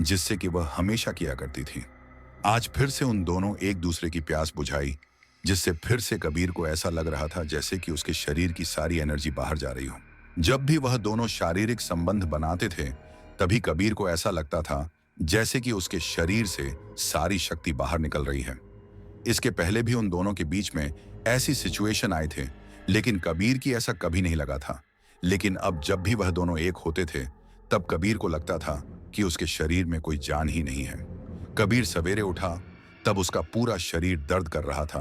जिससे कि वह हमेशा किया करती थी। आज फिर से उन दोनों एक दूसरे की प्यास बुझाई, जिससे फिर से कबीर को ऐसा लग रहा था जैसे कि उसके शरीर की सारी एनर्जी बाहर जा रही हो। जब भी वह दोनों शारीरिक संबंध बनाते थे, तभी कबीर को ऐसा लगता था जैसे कि उसके शरीर से सारी शक्ति बाहर निकल रही है। इसके पहले भी उन दोनों के बीच में ऐसी सिचुएशन आए थे, लेकिन कबीर की ऐसा कभी नहीं लगा था। लेकिन अब जब भी वह दोनों एक होते थे, तब कबीर को लगता था कि उसके शरीर में कोई जान ही नहीं है। कबीर सवेरे उठा तब उसका पूरा शरीर दर्द कर रहा था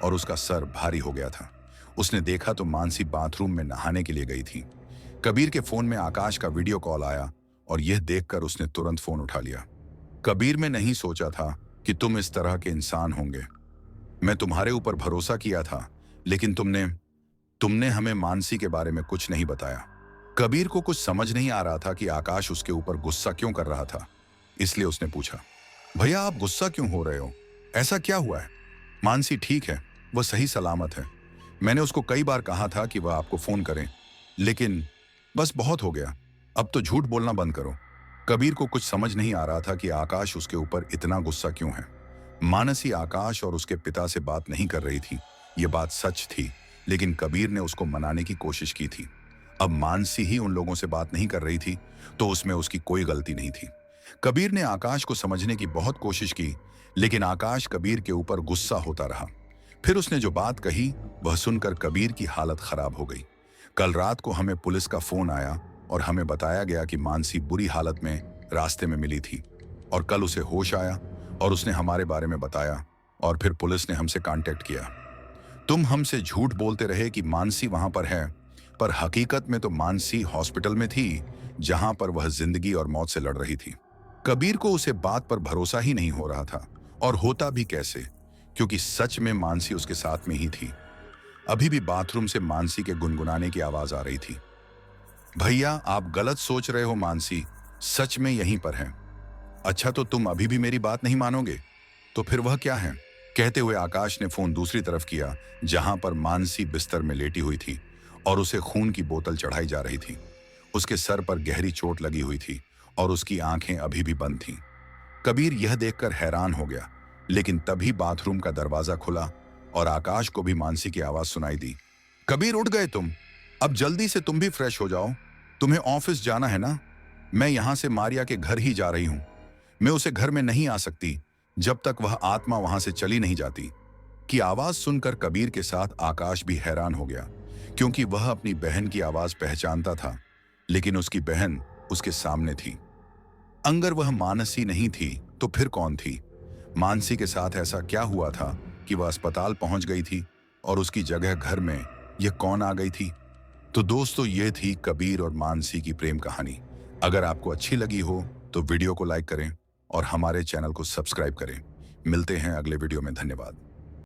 और उसका सर भारी हो गया था। उसने देखा तो मानसी बाथरूम में नहाने के लिए गई थी। कबीर के फोन में आकाश का वीडियो कॉल आया और यह देखकर उसने तुरंत फोन उठा लिया। कबीर ने नहीं सोचा था कि तुम इस तरह के इंसान होंगे। मैं तुम्हारे ऊपर भरोसा किया था, लेकिन तुमने हमें मानसी के बारे में कुछ नहीं बताया। कबीर को कुछ समझ नहीं आ रहा था कि आकाश उसके ऊपर गुस्सा क्यों कर रहा था, इसलिए उसने पूछा, भैया आप गुस्सा क्यों हो रहे हो? ऐसा क्या हुआ है? मानसी ठीक है, वह सही सलामत है। मैंने उसको कई बार कहा था कि वह आपको फोन करें, लेकिन बस बहुत हो गया। अब तो झूठ बोलना बंद करो। कबीर को कुछ समझ नहीं आ रहा था कि आकाश उसके ऊपर इतना गुस्सा क्यों है। मानसी आकाश और उसके पिता से बात नहीं कर रही थी, यह बात सच थी, लेकिन कबीर ने उसको मनाने की कोशिश की थी। अब मानसी ही उन लोगों से बात नहीं कर रही थी, तो उसमें उसकी कोई गलती नहीं थी। कबीर ने आकाश को समझने की बहुत कोशिश की, लेकिन आकाश कबीर के ऊपर गुस्सा होता रहा। फिर उसने जो बात कही वह सुनकर कबीर की हालत खराब हो गई। कल रात को हमें पुलिस का फोन आया और हमें बताया गया कि मानसी बुरी हालत में रास्ते में मिली थी और कल उसे होश आया और उसने हमारे बारे में बताया और फिर पुलिस ने हमसे कांटेक्ट किया। तुम हमसे झूठ बोलते रहे कि मानसी वहां पर है, पर हकीकत में तो मानसी हॉस्पिटल में थी, जहां पर वह जिंदगी और मौत से लड़ रही थी। कबीर को उसे बात पर भरोसा ही नहीं हो रहा था, और होता भी कैसे, क्योंकि सच में मानसी उसके साथ में ही थी। अभी भी बाथरूम से मानसी के गुनगुनाने की आवाज आ रही थी, भैया आप गलत सोच रहे हो, मानसी सच में यहीं पर है। अच्छा तो तुम अभी भी मेरी बात नहीं मानोगे? तो फिर वह क्या है? कहते हुए आकाश ने फोन दूसरी तरफ किया, जहां पर मानसी बिस्तर में लेटी हुई थी और उसे खून की बोतल चढ़ाई जा रही थी। उसके सर पर गहरी चोट लगी हुई थी और उसकी आंखें अभी भी बंद थीं। कबीर यह देखकर हैरान हो गया, लेकिन तभी बाथरूम का दरवाजा खुला और आकाश को भी मानसी की आवाज सुनाई दी। कबीर, उठ गए तुम? अब जल्दी से तुम भी फ्रेश हो जाओ। तुम्हें ऑफिस जाना है ना? मैं यहां से मारिया के घर ही जा रही हूं। मैं उसे घर में नहीं आ सकती जब तक वह आत्मा वहां से चली नहीं जाती। की आवाज सुनकर कबीर के साथ आकाश भी हैरान हो गया, क्योंकि वह अपनी बहन की आवाज पहचानता था, लेकिन उसकी बहन उसके सामने थी। अगर वह मानसी नहीं थी तो फिर कौन थी? मानसी के साथ ऐसा क्या हुआ था कि वह अस्पताल पहुंच गई थी और उसकी जगह घर में यह कौन आ गई थी? तो दोस्तों, ये थी कबीर और मानसी की प्रेम कहानी। अगर आपको अच्छी लगी हो तो वीडियो को लाइक करें और हमारे चैनल को सब्सक्राइब करें। मिलते हैं अगले वीडियो में। धन्यवाद।